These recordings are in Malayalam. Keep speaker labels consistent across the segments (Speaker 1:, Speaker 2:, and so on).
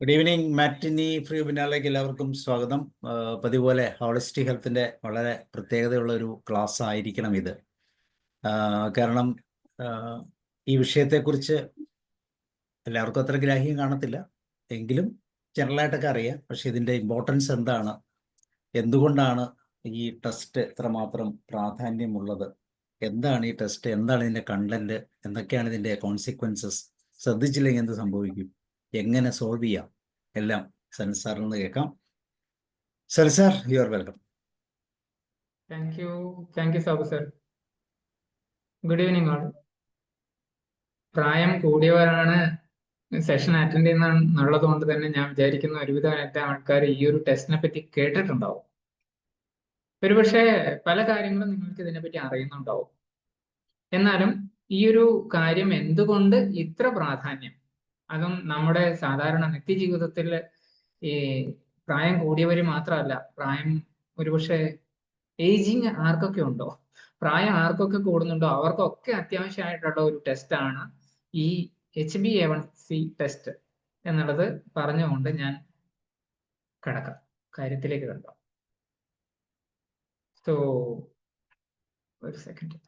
Speaker 1: Good evening. മാറ്റിനി ഫ്രീ വെബിനാറിലേക്ക് എല്ലാവർക്കും സ്വാഗതം. പതിപോലെ ഹോളിസ്റ്റിക് ഹെൽത്തിൻ്റെ വളരെ പ്രത്യേകതയുള്ള ഒരു ക്ലാസ് ആയിരിക്കണം ഇത്. കാരണം ഈ വിഷയത്തെക്കുറിച്ച് എല്ലാവർക്കും അത്ര ഗ്രാഹ്യം കാണത്തില്ല, എങ്കിലും ജനറലായിട്ടൊക്കെ അറിയാം. പക്ഷെ ഇതിൻ്റെ ഇമ്പോർട്ടൻസ് എന്താണ്, എന്തുകൊണ്ടാണ് ഈ ടെസ്റ്റ് എത്രമാത്രം പ്രാധാന്യമുള്ളത്, എന്താണ് ഈ ടെസ്റ്റ്, എന്താണ് ഇതിൻ്റെ കണ്ടന്റ്, എന്തൊക്കെയാണ് ഇതിൻ്റെ കോൺസിക്വൻസസ്, ശ്രദ്ധിച്ചില്ലെങ്കിൽ എന്ത് സംഭവിക്കും, എങ്ങനെ സോൾവ് ചെയ്യാം, എല്ലാം സനൽ സാറിൽ നിന്ന് കേൾക്കാം. Sanal sir, you are welcome.
Speaker 2: Thank you Sabu sir. Good evening all. പ്രായം കൂടിയവരാണ് സെഷൻ അറ്റൻഡ് ചെയ്യുന്നുള്ളത് കൊണ്ട് തന്നെ ഞാൻ വിചാരിക്കുന്ന ഒരുവിധം എല്ലാ ആൾക്കാർ ഈ ഒരു ടെസ്റ്റിനെ പറ്റി കേട്ടിട്ടുണ്ടാവും. ഒരുപക്ഷെ പല കാര്യങ്ങളും നിങ്ങൾക്ക് ഇതിനെപ്പറ്റി അറിയുന്നുണ്ടാവും. എന്നാലും ഈ ഒരു കാര്യം എന്തുകൊണ്ട് ഇത്ര പ്രാധാന്യം, അതും നമ്മുടെ സാധാരണ നിത്യജീവിതത്തിൽ ഈ പ്രായം കൂടിയവർ മാത്രമല്ല, പ്രായം ഒരുപക്ഷെ ഏജിങ് ആർക്കൊക്കെ ഉണ്ടോ, പ്രായം ആർക്കൊക്കെ കൂടുന്നുണ്ടോ, അവർക്കൊക്കെ അത്യാവശ്യമായിട്ടുള്ള ഒരു ടെസ്റ്റാണ് ഈ HbA1c ടെസ്റ്റ് എന്നുള്ളത് പറഞ്ഞുകൊണ്ട് ഞാൻ കടക്കാം കാര്യത്തിലേക്ക് കണ്ടോ. സോ ഒരു സെക്കൻഡ്.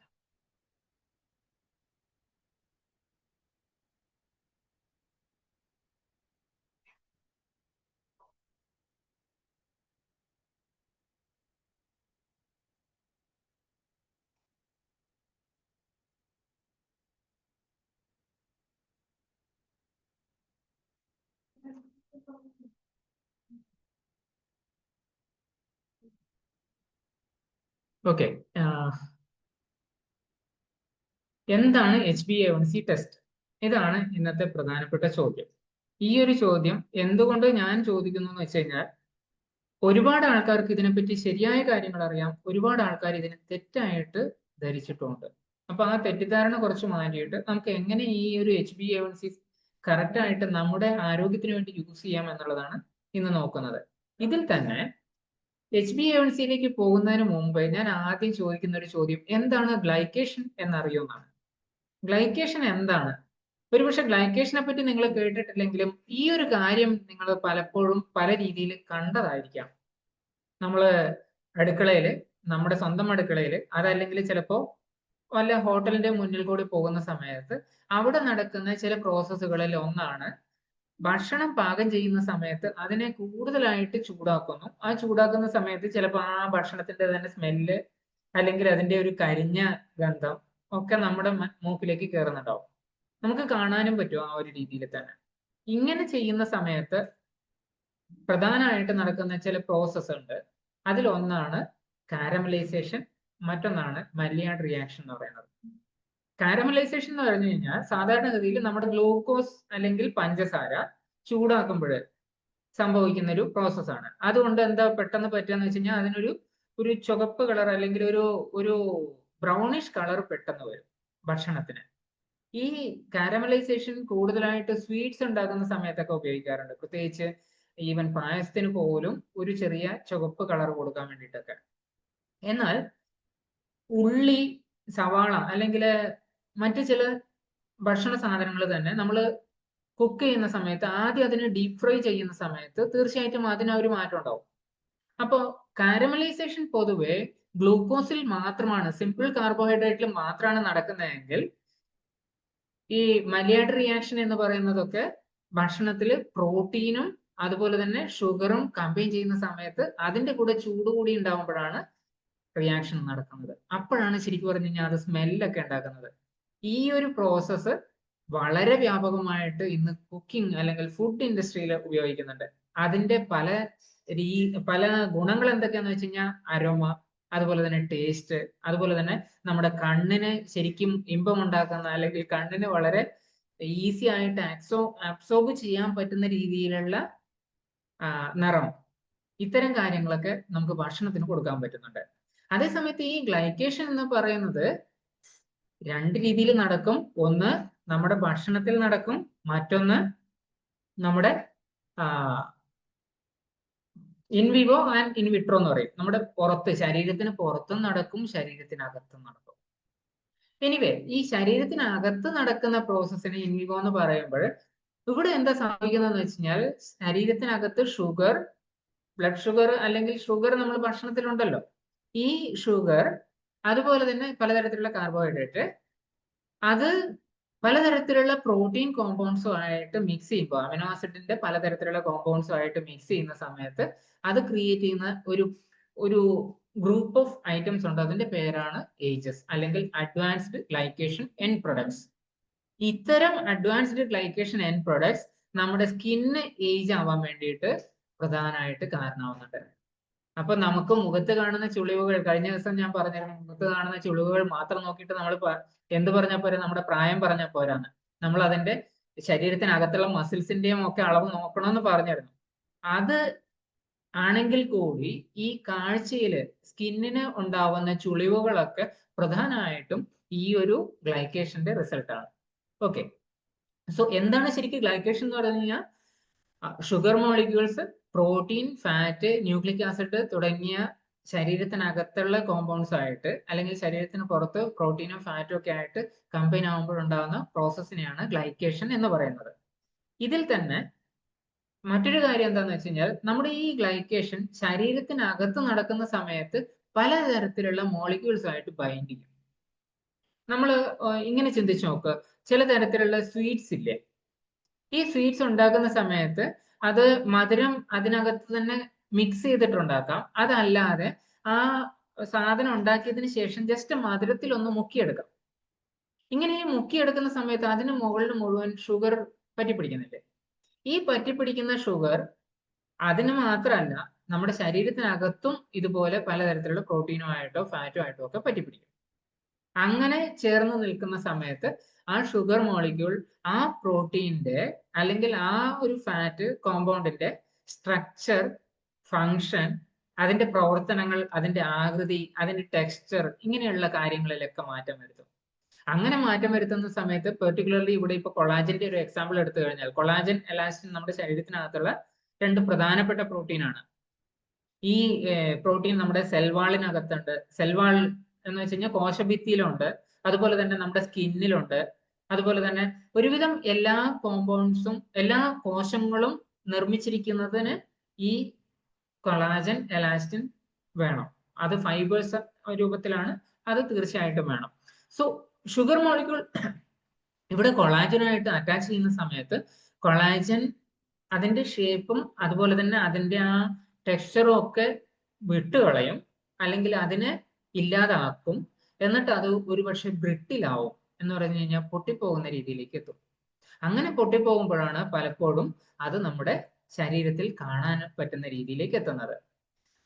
Speaker 2: ഓക്കെ, എന്താണ് HbA1c ടെസ്റ്റ്? ഇതാണ് ഇന്നത്തെ പ്രധാനപ്പെട്ട ചോദ്യം. ഈ ഒരു ചോദ്യം എന്തുകൊണ്ട് ഞാൻ ചോദിക്കുന്നു എന്ന് വെച്ച് കഴിഞ്ഞാൽ, ഒരുപാട് ആൾക്കാർക്ക് ഇതിനെപ്പറ്റി ശരിയായ കാര്യങ്ങൾ അറിയാം, ഒരുപാട് ആൾക്കാർ ഇതിനെ തെറ്റായിട്ട് ധരിച്ചിട്ടുമുണ്ട്. അപ്പൊ ആ തെറ്റിദ്ധാരണ കുറച്ച് മാറ്റിയിട്ട് നമുക്ക് എങ്ങനെ ഈ ഒരു HbA1c കറക്റ്റ് ആയിട്ട് നമ്മുടെ ആരോഗ്യത്തിന് വേണ്ടി യൂസ് ചെയ്യാം എന്നുള്ളതാണ് ഇന്ന് നോക്കുന്നത്. ഇതിൽ തന്നെ HbA1cയിലേക്ക് പോകുന്നതിന് മുമ്പ് ഞാൻ ആദ്യം ചോദിക്കുന്ന ഒരു ചോദ്യം, എന്താണ് ഗ്ലൈക്കേഷൻ എന്നറിയുമെന്നാണ്. ഗ്ലൈക്കേഷൻ എന്താണ്? ഒരുപക്ഷെ ഗ്ലൈക്കേഷനെ പറ്റി നിങ്ങൾ കേട്ടിട്ടില്ലെങ്കിലും ഈ ഒരു കാര്യം നിങ്ങൾ പലപ്പോഴും പല രീതിയിൽ കണ്ടതായിരിക്കാം. നമ്മൾ അടുക്കളയിൽ, നമ്മുടെ സ്വന്തം അടുക്കളയിൽ, അതല്ലെങ്കിൽ ചിലപ്പോൾ വല്ല ഹോട്ടലിന്റെ മുന്നിൽ കൂടി പോകുന്ന സമയത്ത് അവിടെ നടക്കുന്ന ചില പ്രോസസ്സുകളിൽ ഒന്നാണ് ഭക്ഷണം പാകം ചെയ്യുന്ന സമയത്ത് അതിനെ കൂടുതലായിട്ട് ചൂടാക്കുന്നു. ആ ചൂടാക്കുന്ന സമയത്ത് ചിലപ്പോൾ ആ ഭക്ഷണത്തിന്റെ തന്നെ സ്മെല്ല് അല്ലെങ്കിൽ അതിന്റെ ഒരു കരിഞ്ഞ ഗന്ധം ഒക്കെ നമ്മുടെ മൂക്കിലേക്ക് കയറുന്നുണ്ടാവും. നമുക്ക് കാണാനും പറ്റും ആ ഒരു രീതിയിൽ തന്നെ. ഇങ്ങനെ ചെയ്യുന്ന സമയത്ത് പ്രധാനമായിട്ട് നടക്കുന്ന ചില പ്രോസസ്സ് ഉണ്ട്. അതിലൊന്നാണ് കാരമലൈസേഷൻ, മറ്റൊന്നാണ് മല്ലിയാർഡ് റിയാക്ഷൻ എന്ന് പറയുന്നത്. കാരമലൈസേഷൻ എന്ന് പറഞ്ഞു കഴിഞ്ഞാൽ സാധാരണഗതിയിൽ നമ്മുടെ ഗ്ലൂക്കോസ് അല്ലെങ്കിൽ പഞ്ചസാര ചൂടാക്കുമ്പോൾ സംഭവിക്കുന്ന ഒരു പ്രോസസ്സാണ്. അതുകൊണ്ട് എന്താ പെട്ടെന്ന് പറ്റുകയെന്ന് വെച്ച് കഴിഞ്ഞാൽ അതിനൊരു ചുവപ്പ് കളർ അല്ലെങ്കിൽ ഒരു ബ്രൗണിഷ് കളർ പെട്ടെന്ന് വരും ഭക്ഷണത്തിന്. ഈ കാരമലൈസേഷൻ കൂടുതലായിട്ട് സ്വീറ്റ്സ് ഉണ്ടാക്കുന്ന സമയത്തൊക്കെ ഉപയോഗിക്കാറുണ്ട്. പ്രത്യേകിച്ച് ഈവൻ പായസത്തിന് പോലും ഒരു ചെറിയ ചുവപ്പ് കളർ കൊടുക്കാൻ വേണ്ടിയിട്ടൊക്കെ. എന്നാൽ ഉള്ളി, സവാള അല്ലെങ്കിൽ മറ്റു ചില ഭക്ഷണ സാധനങ്ങൾ തന്നെ നമ്മൾ കുക്ക് ചെയ്യുന്ന സമയത്ത് ആദ്യം അതിനെ ഡീപ് ഫ്രൈ ചെയ്യുന്ന സമയത്ത് തീർച്ചയായിട്ടും അതിന് ഒരു മാറ്റം ഉണ്ടാവും. അപ്പോൾ കാരമലൈസേഷൻ പൊതുവെ ഗ്ലൂക്കോസിൽ മാത്രമാണ്, സിമ്പിൾ കാർബോഹൈഡ്രേറ്റിൽ മാത്രമാണ് നടക്കുന്നതെങ്കിൽ ഈ മല്ലിയാർഡ് റിയാക്ഷൻ എന്ന് പറയുന്നതൊക്കെ ഭക്ഷണത്തിൽ പ്രോട്ടീനും അതുപോലെ തന്നെ ഷുഗറും കമ്പൈൻ ചെയ്യുന്ന സമയത്ത് അതിന്റെ കൂടെ ചൂട് കൂടി ഉണ്ടാകുമ്പോഴാണ് റിയാക്ഷൻ നടക്കുന്നത്. അപ്പോഴാണ് ശരിക്കും പറഞ്ഞു കഴിഞ്ഞാൽ അത് സ്മെല്ലൊക്കെ ഉണ്ടാക്കുന്നത്. ഈ ഒരു പ്രോസസ്സ് വളരെ വ്യാപകമായിട്ട് ഇന്ന് കുക്കിംഗ് അല്ലെങ്കിൽ ഫുഡ് ഇൻഡസ്ട്രിയിൽ ഉപയോഗിക്കുന്നുണ്ട്. അതിന്റെ പല ഗുണങ്ങൾ എന്തൊക്കെയാന്ന് വെച്ച് കഴിഞ്ഞാൽ അരോമ, അതുപോലെ തന്നെ ടേസ്റ്റ്, അതുപോലെ തന്നെ നമ്മുടെ കണ്ണിന് ശരിക്കും ഇമ്പം ഉണ്ടാക്കുന്ന അല്ലെങ്കിൽ കണ്ണിന് വളരെ ഈസി ആയിട്ട് അബ്സോർബ് ചെയ്യാൻ പറ്റുന്ന രീതിയിലുള്ള നിറം, ഇത്തരം കാര്യങ്ങളൊക്കെ നമുക്ക് ഭക്ഷണത്തിന് കൊടുക്കാൻ പറ്റുന്നുണ്ട്. അതേസമയത്ത് ഈ ഗ്ലൈക്കേഷൻ എന്ന് പറയുന്നത് രണ്ട് രീതിയിൽ നടക്കും. ഒന്ന് നമ്മുടെ ഭക്ഷണത്തിൽ നടക്കും, മറ്റൊന്ന് നമ്മുടെ ഇൻവിവോ ആൻഡ് ഇൻവിട്രോ എന്ന് പറയും. നമ്മുടെ പുറത്ത്, ശരീരത്തിന് പുറത്തും നടക്കും, ശരീരത്തിനകത്തും നടക്കും. എനിവേ, ഈ ശരീരത്തിനകത്ത് നടക്കുന്ന പ്രോസസ്സിന് ഇൻവിവോ എന്ന് പറയുമ്പോൾ ഇവിടെ എന്താ സംഭവിക്കുന്നതെന്ന് വെച്ച് കഴിഞ്ഞാൽ ശരീരത്തിനകത്ത് ഷുഗർ, ബ്ലഡ് ഷുഗർ അല്ലെങ്കിൽ ഷുഗർ നമ്മൾ ഭക്ഷണത്തിലുണ്ടല്ലോ, ഈ ഷുഗർ അതുപോലെ തന്നെ പലതരത്തിലുള്ള കാർബോഹൈഡ്രേറ്റ് അത് പലതരത്തിലുള്ള പ്രോട്ടീൻ കോമ്പൗണ്ട്സും ആയിട്ട് മിക്സ് ചെയ്യുമ്പോൾ, അമിനോ ആസിഡിന്റെ പലതരത്തിലുള്ള കോമ്പൗണ്ട്സും ആയിട്ട് മിക്സ് ചെയ്യുന്ന സമയത്ത് അത് ക്രിയേറ്റ് ചെയ്യുന്ന ഒരു ഗ്രൂപ്പ് ഓഫ് ഐറ്റംസ് ഉണ്ട്. അതിന്റെ പേരാണ് ഏജസ് അല്ലെങ്കിൽ അഡ്വാൻസ്ഡ് ഗ്ലൈക്കേഷൻ എൻഡ് പ്രൊഡക്ട്സ്. ഇത്തരം അഡ്വാൻസ്ഡ് ഗ്ലൈക്കേഷൻ എൻഡ് പ്രൊഡക്ട്സ് നമ്മുടെ സ്കിന്ന് ഏജ് ആവാൻ വേണ്ടിയിട്ട് പ്രധാനമായിട്ട് കാരണമാവുന്നുണ്ട്. അപ്പൊ നമുക്ക് മുഖത്ത് കാണുന്ന ചുളിവുകൾ, കഴിഞ്ഞ ദിവസം ഞാൻ പറഞ്ഞിരുന്നു, മുഖത്ത് കാണുന്ന ചുളിവുകൾ മാത്രം നോക്കിയിട്ട് നമ്മൾ എന്ത് പറഞ്ഞാൽ പോരാ, നമ്മുടെ പ്രായം പറഞ്ഞാൽ പോരാന്ന്. നമ്മൾ അതിന്റെ ശരീരത്തിനകത്തുള്ള മസിൽസിന്റെയും ഒക്കെ അളവ് നോക്കണമെന്ന് പറഞ്ഞിരുന്നു. അത് ആണെങ്കിൽ കൂടി ഈ കാഴ്ചയില് സ്കിന്നിന് ഉണ്ടാവുന്ന ചുളിവുകളൊക്കെ പ്രധാനമായിട്ടും ഈ ഒരു ഗ്ലൈക്കേഷന്റെ റിസൾട്ടാണ്. ഓക്കെ, സോ എന്താണ് ശരിക്കും ഗ്ലൈക്കേഷൻ എന്ന് പറഞ്ഞു കഴിഞ്ഞാൽ? Sugar molecules, protein, fat, nucleic acid തുടങ്ങിയ ശരീരത്തിനകത്തുള്ള കോമ്പൗണ്ട്സ് ആയിട്ട് അല്ലെങ്കിൽ ശരീരത്തിന് പുറത്ത് പ്രോട്ടീനും ഫാറ്റും ഒക്കെ ആയിട്ട് കമ്പൈൻ ആകുമ്പോഴുണ്ടാകുന്ന പ്രോസസ്സിനെയാണ് ഗ്ലൈക്കേഷൻ എന്ന് പറയുന്നത്. ഇതിൽ തന്നെ മറ്റൊരു കാര്യം എന്താണെന്ന് വെച്ച് കഴിഞ്ഞാൽ, നമ്മുടെ ഈ ഗ്ലൈക്കേഷൻ ശരീരത്തിനകത്ത് നടക്കുന്ന സമയത്ത് പലതരത്തിലുള്ള മോളിക്യൂൾസ് ആയിട്ട് ബൈൻഡ് ചെയ്യും. നമ്മൾ ഇങ്ങനെ ചിന്തിച്ചു നോക്കുക, ചില തരത്തിലുള്ള സ്വീറ്റ്സ് ഇല്ലേ, ഈ സ്വീറ്റ്സ് ഉണ്ടാക്കുന്ന സമയത്ത് അത് മധുരം അതിനകത്ത് തന്നെ മിക്സ് ചെയ്തിട്ടുണ്ടാക്കാം. അതല്ലാതെ ആ സാധനം ഉണ്ടാക്കിയതിന് ശേഷം ജസ്റ്റ് മധുരത്തിൽ ഒന്ന് മുക്കിയെടുക്കാം. ഇങ്ങനെ ഈ മുക്കിയെടുക്കുന്ന സമയത്ത് അതിന് മുകളിൽ മുഴുവൻ ഷുഗർ പറ്റിപ്പിടിക്കുന്നില്ലേ? ഈ പറ്റിപ്പിടിക്കുന്ന ഷുഗർ അതിന് മാത്രമല്ല, നമ്മുടെ ശരീരത്തിനകത്തും ഇതുപോലെ പലതരത്തിലുള്ള പ്രോട്ടീനോ ആയിട്ടോ ഫാറ്റോ ആയിട്ടോ ഒക്കെ പറ്റിപ്പിടിക്കും. അങ്ങനെ ചേർന്ന് നിൽക്കുന്ന സമയത്ത് ആ ഷുഗർ മോളിക്യൂൾ ആ പ്രോട്ടീന്റെ അല്ലെങ്കിൽ ആ ഒരു ഫാറ്റ് കോമ്പൗണ്ടിന്റെ സ്ട്രക്ചർ, ഫങ്ഷൻ, അതിന്റെ പ്രവർത്തനങ്ങൾ, അതിന്റെ ആകൃതി, അതിന്റെ ടെക്സ്ചർ, ഇങ്ങനെയുള്ള കാര്യങ്ങളിലൊക്കെ മാറ്റം വരുത്തും. അങ്ങനെ മാറ്റം വരുത്തുന്ന സമയത്ത് പെർട്ടിക്കുലർലി ഇവിടെ ഇപ്പൊ കൊളാജന്റെ ഒരു എക്സാമ്പിൾ എടുത്തു കഴിഞ്ഞാൽ, കൊളാജൻ, എലാസ്റ്റിൻ നമ്മുടെ ശരീരത്തിനകത്തുള്ള രണ്ട് പ്രധാനപ്പെട്ട പ്രോട്ടീൻ ആണ്. ഈ പ്രോട്ടീൻ നമ്മുടെ സെൽവാളിനകത്തുണ്ട്. സെൽവാൾ എന്ന് വെച്ച് കഴിഞ്ഞാൽ കോശഭിത്തിയിലുണ്ട്, അതുപോലെ തന്നെ നമ്മുടെ സ്കിന്നിലുണ്ട്. അതുപോലെ തന്നെ ഒരുവിധം എല്ലാ കോമ്പൗണ്ട്സും, എല്ലാ കോശങ്ങളും നിർമ്മിച്ചിരിക്കുന്നതിന് ഈ കൊളാജൻ, എലാസ്റ്റിൻ വേണം. അത് ഫൈബേഴ്സ് രൂപത്തിലാണ്, അത് തീർച്ചയായിട്ടും വേണം. സോ ഷുഗർ മോളിക്യൂൾ ഇവിടെ കൊളാജനായിട്ട് അറ്റാച്ച് ചെയ്യുന്ന സമയത്ത് കൊളാജൻ അതിന്റെ ഷേപ്പും അതുപോലെ തന്നെ അതിന്റെ ആ ടെക്സ്ചറും ഒക്കെ വിട്ടുകളയും, അല്ലെങ്കിൽ അതിനെ ഇല്ലാതാക്കും. എന്നിട്ട് അത് ഒരുപക്ഷെ ബ്രിട്ടിലാവും, എന്ന് പറഞ്ഞു കഴിഞ്ഞാൽ പൊട്ടിപ്പോകുന്ന രീതിയിലേക്ക് എത്തും. അങ്ങനെ പൊട്ടിപ്പോകുമ്പോഴാണ് പലപ്പോഴും അത് നമ്മുടെ ശരീരത്തിൽ കാണാൻ പറ്റുന്ന രീതിയിലേക്ക് എത്തുന്നത്.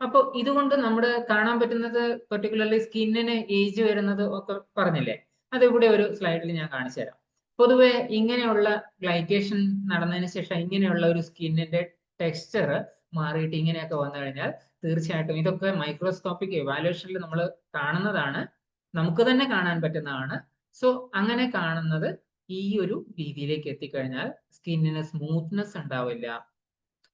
Speaker 2: അപ്പോൾ ഇതുകൊണ്ട് നമ്മുടെ കാണാൻ പറ്റുന്നത് പെർട്ടിക്കുലർലി സ്കിന്നിന് ഏജ് വരുന്നത് ഒക്കെ പറഞ്ഞില്ലേ, അത് ഇവിടെ ഒരു സ്ലൈഡിൽ ഞാൻ കാണിച്ചു തരാം. പൊതുവെ ഇങ്ങനെയുള്ള ഗ്ലൈക്കേഷൻ നടന്നതിന് ശേഷം ഇങ്ങനെയുള്ള ഒരു സ്കിന്നിന്റെ ടെക്സ്ചർ മാറിയിട്ട് ഇങ്ങനെയൊക്കെ വന്നു കഴിഞ്ഞാൽ തീർച്ചയായിട്ടും ഇതൊക്കെ മൈക്രോസ്കോപ്പിക് എവാലുവേഷനിൽ നമ്മൾ കാണുന്നതാണ്, നമുക്ക് തന്നെ കാണാൻ പറ്റുന്നതാണ്. സോ അങ്ങനെ കാണുന്നത് ഈ ഒരു രീതിയിലേക്ക് എത്തിക്കഴിഞ്ഞാൽ സ്കിന്നിന് സ്മൂത്ത്നെസ് ഉണ്ടാവില്ല.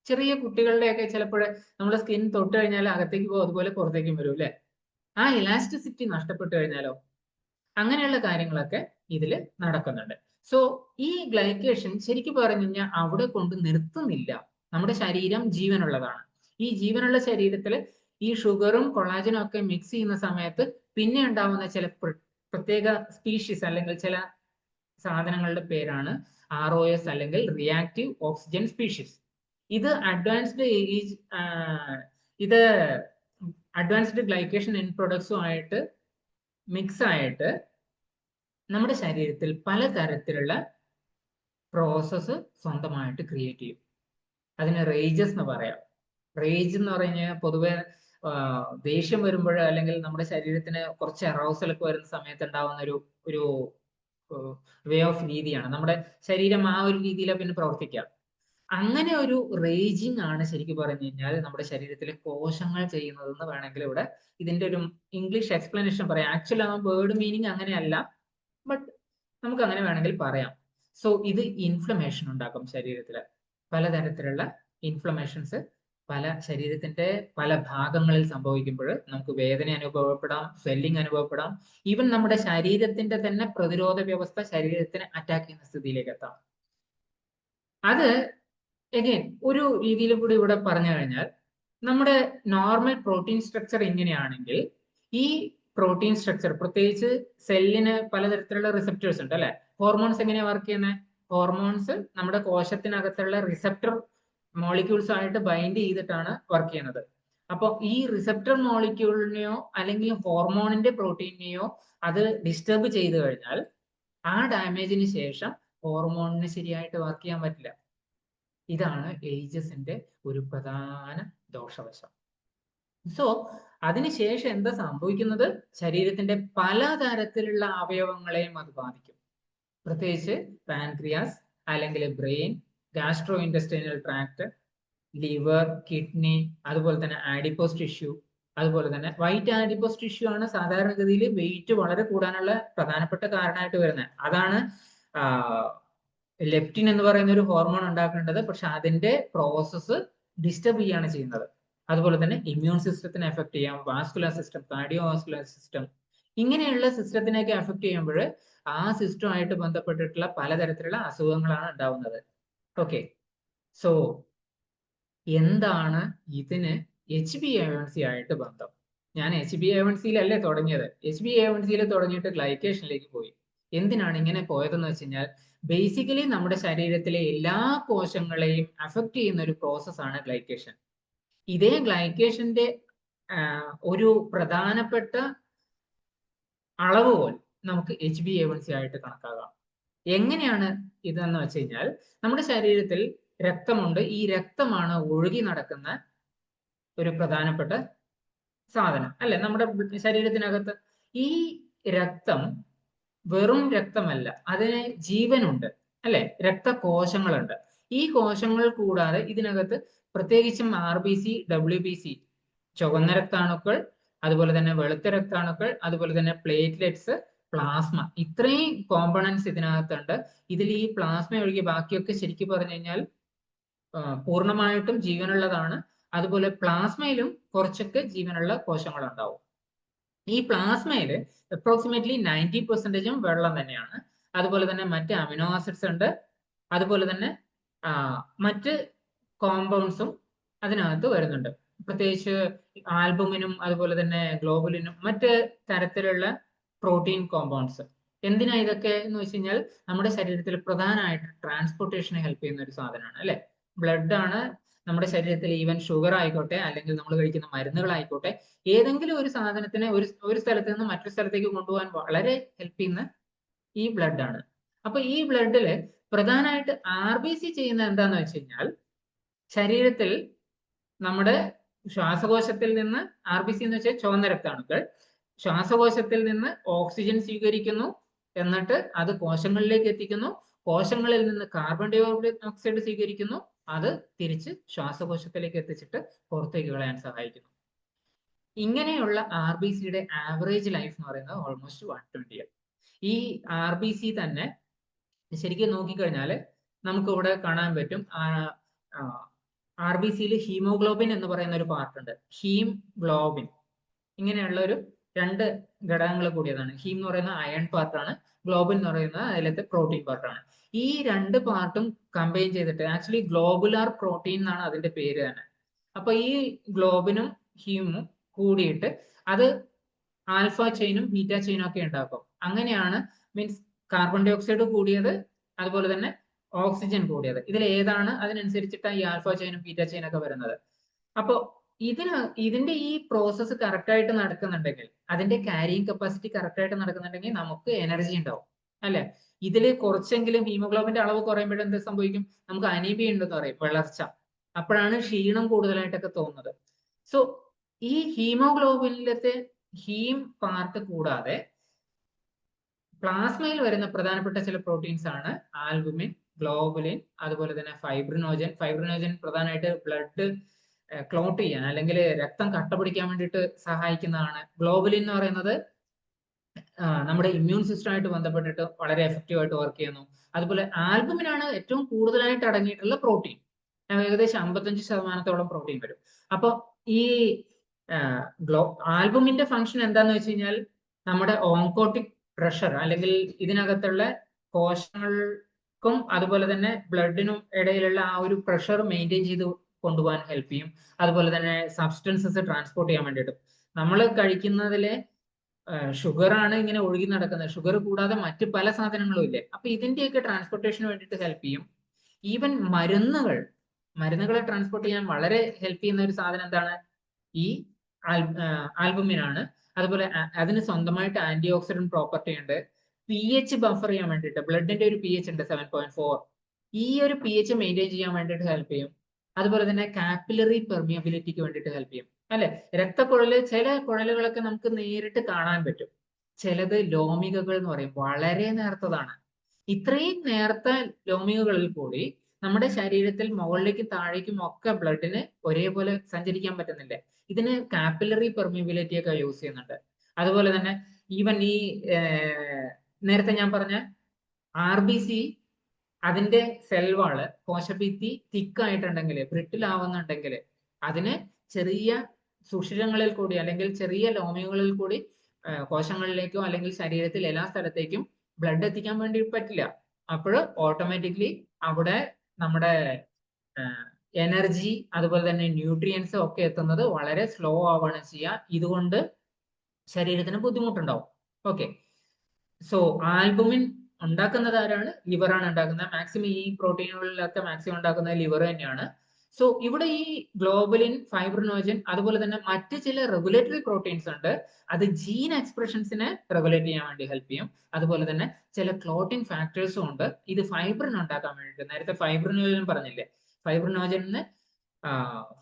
Speaker 2: ചെറിയ കുട്ടികളുടെയൊക്കെ ചിലപ്പോൾ നമ്മുടെ സ്കിൻ തൊട്ട് കഴിഞ്ഞാൽ അകത്തേക്ക് പോകും, അതുപോലെ പുറത്തേക്കും വരും അല്ലെ? ആ ഇലാസ്റ്റിസിറ്റി നഷ്ടപ്പെട്ടു കഴിഞ്ഞാലോ? അങ്ങനെയുള്ള കാര്യങ്ങളൊക്കെ ഇതിൽ നടക്കുന്നുണ്ട്. സോ ഈ ഗ്ലൈക്കേഷൻ ശരിക്കും പറഞ്ഞു കഴിഞ്ഞാൽ അവിടെ കൊണ്ട് നിർത്തുന്നില്ല. നമ്മുടെ ശരീരം ജീവനുള്ളതാണ്. ഈ ജീവനുള്ള ശരീരത്തിൽ ഈ ഷുഗറും കൊളാജനും ഒക്കെ മിക്സ് ചെയ്യുന്ന സമയത്ത് പിന്നെ ഉണ്ടാവുന്ന ചില പ്രത്യേക സ്പീഷീസ് അല്ലെങ്കിൽ ചില സാധനങ്ങളുടെ പേരാണ് ROS അല്ലെങ്കിൽ റിയാക്റ്റീവ് ഓക്സിജൻ സ്പീഷീസ്. ഇത് അഡ്വാൻസ്ഡ് ഗ്ലൈക്കേഷൻ എൻഡ് പ്രൊഡക്ട്സും ആയിട്ട് മിക്സ് ആയിട്ട് നമ്മുടെ ശരീരത്തിൽ പലതരത്തിലുള്ള പ്രോസസ്സ് സ്വന്തമായിട്ട് ക്രിയേറ്റ് ചെയ്യും. അതിന് റേജസ് എന്ന് പറയാം. റേജ് എന്ന് പറഞ്ഞാൽ പൊതുവെ ദേഷ്യം വരുമ്പോൾ അല്ലെങ്കിൽ നമ്മുടെ ശരീരത്തിന് കുറച്ച് അറൗസലൊക്കെ വരുന്ന സമയത്ത് ഉണ്ടാവുന്ന ഒരു വേ ഓഫ് രീതിയാണ്. നമ്മുടെ ശരീരം ആ ഒരു രീതിയിലാണ് പിന്നെ പ്രവർത്തിക്കുക. അങ്ങനെ ഒരു റേജിങ് ആണ് ശരിക്കും പറഞ്ഞു കഴിഞ്ഞാൽ നമ്മുടെ ശരീരത്തിലെ കോശങ്ങൾ ചെയ്യുന്നതെന്ന് വേണമെങ്കിൽ ഇവിടെ ഇതിന്റെ ഒരു ഇംഗ്ലീഷ് എക്സ്പ്ലനേഷൻ പറയാം. ആക്ച്വലി ആ വേർഡ് മീനിങ് അങ്ങനെയല്ല, ബട്ട് നമുക്ക് അങ്ങനെ വേണമെങ്കിൽ പറയാം. സോ ഇത് ഇൻഫ്ലമേഷൻ ഉണ്ടാക്കും ശരീരത്തിൽ. പലതരത്തിലുള്ള ഇൻഫ്ലമേഷൻസ് പല ശരീരത്തിന്റെ പല ഭാഗങ്ങളിൽ സംഭവിക്കുമ്പോൾ നമുക്ക് വേദന അനുഭവപ്പെടാം, സ്വെല്ലിംഗ് അനുഭവപ്പെടാം, ഈവൻ നമ്മുടെ ശരീരത്തിന്റെ തന്നെ പ്രതിരോധ വ്യവസ്ഥ ശരീരത്തിനെ അറ്റാക്ക് ചെയ്യുന്ന സ്ഥിതിയിലേക്ക് എത്താം. അത് എഗെയിൻ ഒരു രീതിയിൽ കൂടി ഇവിടെ പറഞ്ഞു കഴിഞ്ഞാൽ നമ്മുടെ നോർമൽ പ്രോട്ടീൻ സ്ട്രക്ചർ ഇങ്ങനെയാണെങ്കിൽ ഈ പ്രോട്ടീൻ സ്ട്രക്ചർ പ്രത്യേകിച്ച് സെല്ലിന് പലതരത്തിലുള്ള റിസപ്റ്റേഴ്സ് ഉണ്ട് അല്ലെ. ഹോർമോൺസ് എങ്ങനെയാണ് വർക്ക് ചെയ്യുന്നത്? ഹോർമോൺസ് നമ്മുടെ കോശത്തിനകത്തുള്ള റിസപ്റ്റർ മോളിക്യൂൾസ് ആയിട്ട് ബൈൻഡ് ചെയ്തിട്ടാണ് വർക്ക് ചെയ്യുന്നത്. അപ്പോൾ ഈ റിസപ്റ്റർ മോളിക്യൂളിനെയോ അല്ലെങ്കിൽ ഹോർമോണിന്റെ പ്രോട്ടീനെയോ അത് ഡിസ്റ്റർബ് ചെയ്ത് കഴിഞ്ഞാൽ ആ ഡാമേജിന് ശേഷം ഹോർമോണിന് ശരിയായിട്ട് വർക്ക് ചെയ്യാൻ പറ്റില്ല. ഇതാണ് ഏജസിന്റെ ഒരു പ്രധാന ദോഷവശം. സോ അതിനുശേഷം എന്താ സംഭവിക്കുന്നത്? ശരീരത്തിന്റെ പലതരത്തിലുള്ള അവയവങ്ങളെയും അത് ബാധിക്കും. പ്രത്യേകിച്ച് പാൻക്രിയാസ് അല്ലെങ്കിൽ brain, gastro intestinal tract, liver, kidney, അതുപോലെ തന്നെ ആഡിപ്പോസ് ടിഷ്യൂ. അതുപോലെ തന്നെ വൈറ്റ് ആഡിപ്പോസ് ടിഷ്യൂ ആണ് സാധാരണഗതിയിൽ വെയിറ്റ് വളരെ കൂടാനുള്ള പ്രധാനപ്പെട്ട കാരണമായിട്ട് വരുന്നത്. അതാണ് ലെപ്റ്റിൻ എന്ന് പറയുന്ന ഒരു ഹോർമോൺ ഉണ്ടാക്കേണ്ടത്, പക്ഷെ അതിന്റെ പ്രോസസ്സ് ഡിസ്റ്റർബ് ചെയ്യാണ് ചെയ്യുന്നത്. അതുപോലെ തന്നെ ഇമ്മ്യൂൺ സിസ്റ്റത്തിനെ എഫക്ട് ചെയ്യാം, vascular system, cardio vascular system, ഇങ്ങനെയുള്ള സിസ്റ്റത്തിനെയൊക്കെ എഫക്ട് ചെയ്യുമ്പോൾ ആ സിസ്റ്റവുമായിട്ട് ബന്ധപ്പെട്ടിട്ടുള്ള പലതരത്തിലുള്ള അസുഖങ്ങളാണ് ഉണ്ടാവുന്നത്. ഓക്കെ, സോ എന്താണ് ഇതിന് HbA1c ആയിട്ട് ബന്ധം? ഞാൻ HbA1cയിലല്ലേ തുടങ്ങിയത്. HbA1cയിൽ തുടങ്ങിയിട്ട് ഗ്ലൈക്കേഷനിലേക്ക് പോയി. എന്തിനാണ് ഇങ്ങനെ പോയതെന്ന് വെച്ച് കഴിഞ്ഞാൽ ബേസിക്കലി നമ്മുടെ ശരീരത്തിലെ എല്ലാ കോശങ്ങളെയും അഫക്ട് ചെയ്യുന്ന ഒരു പ്രോസസ്സാണ് ഗ്ലൈക്കേഷൻ. ഇതേ ഗ്ലൈക്കേഷന്റെ ഒരു പ്രധാനപ്പെട്ട അളവുകോൽ നമുക്ക് HbA1c ആയിട്ട് കണക്കാക്കാം. എങ്ങനെയാണ് ഇതെന്ന് വെച്ച് കഴിഞ്ഞാൽ നമ്മുടെ ശരീരത്തിൽ രക്തമുണ്ട്. ഈ രക്തമാണ് ഒഴുകി നടക്കുന്ന ഒരു പ്രധാനപ്പെട്ട സാധനം അല്ലെ നമ്മുടെ ശരീരത്തിനകത്ത്. ഈ രക്തം വെറും രക്തമല്ല, അതിന് ജീവനുണ്ട് അല്ലെ, രക്തകോശങ്ങളുണ്ട്. ഈ കോശങ്ങൾ കൂടാതെ ഇതിനകത്ത് പ്രത്യേകിച്ചും RBC, WBC, ചുവന്ന രക്താണുക്കൾ, അതുപോലെ തന്നെ വെളുത്ത രക്താണുക്കൾ, അതുപോലെ തന്നെ പ്ലേറ്റ്ലെറ്റ്സ്, പ്ലാസ്മ, ഇത്രയും കോമ്പണൻസ് ഇതിനകത്തുണ്ട്. ഇതിൽ ഈ പ്ലാസ്മ ഒഴികെ ബാക്കിയൊക്കെ ശരിക്കും പറഞ്ഞു കഴിഞ്ഞാൽ പൂർണ്ണമായിട്ടും ജീവനുള്ളതാണ്. അതുപോലെ പ്ലാസ്മയിലും കുറച്ചൊക്കെ ജീവനുള്ള കോശങ്ങൾ ഉണ്ടാവും. ഈ പ്ലാസ്മയിൽ അപ്രോക്സിമേറ്റ്ലി 90% വെള്ളം തന്നെയാണ്. അതുപോലെ തന്നെ മറ്റ് അമിനോ ആസിഡ്സ് ഉണ്ട്. അതുപോലെ തന്നെ മറ്റ് കോമ്പൗണ്ട്സും അതിനകത്ത് വരുന്നുണ്ട്. പ്രത്യേകിച്ച് ആൽബുമിനും അതുപോലെ തന്നെ ഗ്ലോബുലിനും മറ്റ് തരത്തിലുള്ള പ്രോട്ടീൻ കോമ്പൗണ്ട്സ്. എന്തിനാ ഇതൊക്കെ എന്ന് വെച്ച് കഴിഞ്ഞാൽ നമ്മുടെ ശരീരത്തിൽ പ്രധാനമായിട്ട് ട്രാൻസ്പോർട്ടേഷനെ ഹെൽപ്പ് ചെയ്യുന്ന ഒരു സാധനമാണ് അല്ലെ. ബ്ലഡ് ആണ് നമ്മുടെ ശരീരത്തിൽ ഈവൻ ഷുഗർ ആയിക്കോട്ടെ അല്ലെങ്കിൽ നമ്മൾ കഴിക്കുന്ന മരുന്നുകളായിക്കോട്ടെ ഏതെങ്കിലും ഒരു സാധനത്തിനെ ഒരു സ്ഥലത്ത് നിന്ന് മറ്റൊരു സ്ഥലത്തേക്ക് കൊണ്ടുപോകാൻ വളരെ ഹെൽപ്പ് ചെയ്യുന്ന ഈ ബ്ലഡ് ആണ്. അപ്പൊ ഈ ബ്ലഡില് പ്രധാനമായിട്ട് RBC ചെയ്യുന്ന എന്താന്ന് വെച്ച് കഴിഞ്ഞാൽ ശരീരത്തിൽ നമ്മുടെ ശ്വാസകോശത്തിൽ നിന്ന് RBC എന്ന് വെച്ചാൽ ചുവന്ന രക്താണുക്കൾ ശ്വാസകോശത്തിൽ നിന്ന് ഓക്സിജൻ സ്വീകരിക്കുന്നു, എന്നിട്ട് അത് കോശങ്ങളിലേക്ക് എത്തിക്കുന്നു. കോശങ്ങളിൽ നിന്ന് കാർബൺ ഡൈ ഓക്സൈഡ് സ്വീകരിക്കുന്നു, അത് തിരിച്ച് ശ്വാസകോശത്തിലേക്ക് എത്തിച്ചിട്ട് പുറത്തേക്ക് കളയാൻ സഹായിക്കുന്നു. ഇങ്ങനെയുള്ള RBCയുടെ ആവറേജ് ലൈഫ് എന്ന് പറയുന്നത് ഓൾമോസ്റ്റ് 120 ഇയർ. ഈ RBC തന്നെ ശരിക്കും നോക്കിക്കഴിഞ്ഞാൽ നമുക്ക് ഇവിടെ കാണാൻ പറ്റും. RBCയിൽ ഹീമോഗ്ലോബിൻ എന്ന് പറയുന്ന ഒരു പാർട്ട് ഉണ്ട്. ഹീം ഗ്ലോബിൻ ഇങ്ങനെയുള്ള ഒരു രണ്ട് ഘടകങ്ങൾ കൂടിയതാണ്. ഹീം എന്ന് പറയുന്ന അയൺ പാർട്ടാണ്, ഗ്ലോബിൻ എന്ന് പറയുന്നത് അതിലത്തെ പ്രോട്ടീൻ പാർട്ടാണ്. ഈ രണ്ട് പാർട്ടും കമ്പൈൻ ചെയ്തിട്ട് ആക്ച്വലി ഗ്ലോബുലാർ പ്രോട്ടീൻ എന്നാണ് അതിന്റെ പേര് തന്നെ. അപ്പൊ ഈ ഗ്ലോബിനും ഹീമും കൂടിയിട്ട് അത് ആൽഫ ചെയിനും ബീറ്റ ചെയിനും ഒക്കെ ഉണ്ടാക്കും. അങ്ങനെയാണ് മീൻസ് കാർബൺ ഡൈ ഓക്സൈഡ് കൂടിയത് അതുപോലെ തന്നെ ഓക്സിജൻ കൂടിയത്. ഇതിൽ ഏതാണ് അതിനനുസരിച്ചിട്ടാണ് ഈ ആൽഫ ചെയിനും ബീറ്റ ചെയിനൊക്കെ വരുന്നത്. അപ്പൊ ഇതിന്റെ ഈ പ്രോസസ്സ് കറക്റ്റ് ആയിട്ട് നടക്കുന്നുണ്ടെങ്കിൽ, അതിന്റെ ക്യാരിയിങ് കപ്പാസിറ്റി കറക്റ്റ് ആയിട്ട് നടക്കുന്നുണ്ടെങ്കിൽ നമുക്ക് എനർജി ഉണ്ടാവും അല്ലെ. ഇതില് കുറച്ചെങ്കിലും ഹീമോഗ്ലോബിന്റെ അളവ് കുറയുമ്പോഴും എന്ത് സംഭവിക്കും? നമുക്ക് അനീമിയ ഉണ്ടെന്ന് പറയും, വളർച്ച. അപ്പോഴാണ് ക്ഷീണം കൂടുതലായിട്ടൊക്കെ തോന്നുന്നത്. സോ ഈ ഹീമോഗ്ലോബിനിലത്തെ ഹീം പാർട്ട് കൂടാതെ പ്ലാസ്മയിൽ വരുന്ന പ്രധാനപ്പെട്ട ചില പ്രോട്ടീൻസ് ആണ് ആൽബുമിൻ, ഗ്ലോബുലിൻ, അതുപോലെ തന്നെ ഫൈബ്രിനോജൻ. ഫൈബ്രിനോജൻ പ്രധാനമായിട്ട് ബ്ലഡ് ക്ലോട്ട് ചെയ്യാൻ അല്ലെങ്കിൽ രക്തം കട്ട പിടിക്കാൻ വേണ്ടിയിട്ട് സഹായിക്കുന്നതാണ്. ഗ്ലോബുലിൻ എന്ന് പറയുന്നത് നമ്മുടെ ഇമ്മ്യൂൺ സിസ്റ്റമായിട്ട് ബന്ധപ്പെട്ടിട്ട് വളരെ എഫക്റ്റീവ് ആയിട്ട് വർക്ക് ചെയ്യുന്നു. അതുപോലെ ആൽബുമിനാണ് ഏറ്റവും കൂടുതലായിട്ട് അടങ്ങിയിട്ടുള്ള പ്രോട്ടീൻ. ഏകദേശം 55% പ്രോട്ടീൻ വരും. അപ്പൊ ഈ ആൽബുമിന്റെ ഫംഗ്ഷൻ എന്താന്ന് വെച്ച് കഴിഞ്ഞാൽ നമ്മുടെ ഓങ്കോട്ടിക് പ്രഷർ അല്ലെങ്കിൽ ഇതിനകത്തുള്ള കോശങ്ങൾ അതുപോലെ തന്നെ ബ്ലഡിനും ഇടയിലുള്ള ആ ഒരു പ്രഷർ മെയിൻറ്റെയിൻ ചെയ്ത് കൊണ്ടുപോകാൻ ഹെൽപ്പ് ചെയ്യും. അതുപോലെ തന്നെ സബ്സ്റ്റൻസസ് ട്രാൻസ്പോർട്ട് ചെയ്യാൻ വേണ്ടിയിട്ടും. നമ്മൾ കഴിക്കുന്നതിലെ ഷുഗർ ആണ് ഇങ്ങനെ ഒഴുകി നടക്കുന്നത്. ഷുഗർ കൂടാതെ മറ്റ് പല സാധനങ്ങളും ഇല്ലേ, അപ്പൊ ഇതിന്റെയൊക്കെ ട്രാൻസ്പോർട്ടേഷന് വേണ്ടിയിട്ട് ഹെൽപ്പ് ചെയ്യും. ഈവൻ മരുന്നുകളെ ട്രാൻസ്പോർട്ട് ചെയ്യാൻ വളരെ ഹെൽപ്പ് ചെയ്യുന്ന ഒരു സാധനം എന്താണ്? ഈ ആൽബുമിൻ ആണ്. അതുപോലെ അതിന് സ്വന്തമായിട്ട് ആന്റി ഓക്സിഡന്റ് പ്രോപ്പർട്ടി ഉണ്ട്. pH ബഫർ ചെയ്യാൻ വേണ്ടിയിട്ട്, ബ്ലഡിന്റെ ഒരു pH ഉണ്ട് 7.4, ഈ ഒരു pH മെയിൻറ്റെയിൻ ചെയ്യാൻ വേണ്ടിയിട്ട് ഹെൽപ്പ് ചെയ്യും. അതുപോലെ തന്നെ കാപ്പിലറി പെർമിയബിലിറ്റിക്ക് വേണ്ടിയിട്ട് ഹെൽപ്പ് ചെയ്യും. അല്ലെ, രക്തക്കുഴല്, ചില കുഴലുകളൊക്കെ നമുക്ക് നേരിട്ട് കാണാൻ പറ്റും. ചിലത് ലോമികകൾ എന്ന് പറയും, വളരെ നേർത്തതാണ്. ഇത്രയും നേർത്ത ലോമികകളിൽ കൂടി നമ്മുടെ ശരീരത്തിൽ മുകളിലേക്കും താഴേക്കും ഒക്കെ ബ്ലഡിന് ഒരേപോലെ സഞ്ചരിക്കാൻ പറ്റുന്നില്ല. ഇതിന് കാപ്പിലറി പെർമിയബിലിറ്റി ഒക്കെ യൂസ് ചെയ്യുന്നുണ്ട്. അതുപോലെ തന്നെ ഈവൻ ഈ നേരത്തെ ഞാൻ പറഞ്ഞ RBC, അതിന്റെ സെൽ വാള്, കോശഭിത്തി തിക്കായിട്ടുണ്ടെങ്കിൽ, ബ്രിട്ടിൽ ആവുന്നുണ്ടെങ്കിൽ അതിന് ചെറിയ സുഷിരങ്ങളിൽ കൂടി അല്ലെങ്കിൽ ചെറിയ ലോമികളിൽ കൂടി കോശങ്ങളിലേക്കോ അല്ലെങ്കിൽ ശരീരത്തിൽ എല്ലാ സ്ഥലത്തേക്കും ബ്ലഡ് എത്തിക്കാൻ വേണ്ടി പറ്റില്ല. അപ്പോൾ ഓട്ടോമാറ്റിക്കലി അവിടെ നമ്മുടെ എനർജി അതുപോലെ തന്നെ ന്യൂട്രിയൻസ് ഒക്കെ എത്തുന്നത് വളരെ സ്ലോ ആവുകയാണ് ചെയ്യുക. ഇതുകൊണ്ട് ശരീരത്തിന് ബുദ്ധിമുട്ടുണ്ടാവും. ഓക്കെ, സോ ആൽബുമിൻ ഉണ്ടാക്കുന്നത് ആരാണ്? ലിവറാണ് ഉണ്ടാക്കുന്നത്. മാക്സിമം ഈ പ്രോട്ടീനുകളിലൊക്കെ മാക്സിമം ഉണ്ടാക്കുന്നത് ലിവർ തന്നെയാണ്. സോ ഇവിടെ ഈ ഗ്ലോബലിൻ, ഫൈബ്രിനോജൻ, അതുപോലെ തന്നെ മറ്റ് ചില റെഗുലേറ്ററി പ്രോട്ടീൻസ് ഉണ്ട്. അത് ജീൻ എക്സ്പ്രഷൻസിനെ റെഗുലേറ്റ് ചെയ്യാൻ വേണ്ടി ഹെൽപ്പ് ചെയ്യും. അതുപോലെ തന്നെ ചില ക്ലോട്ടിംഗ് ഫാക്ടേഴ്സും ഉണ്ട്. ഇത് ഫൈബ്രിൻ ഉണ്ടാക്കാൻ വേണ്ടിയിട്ട്. നേരത്തെ ഫൈബ്രിനോജൻ പറഞ്ഞില്ലേ, ഫൈബ്രിനോജന്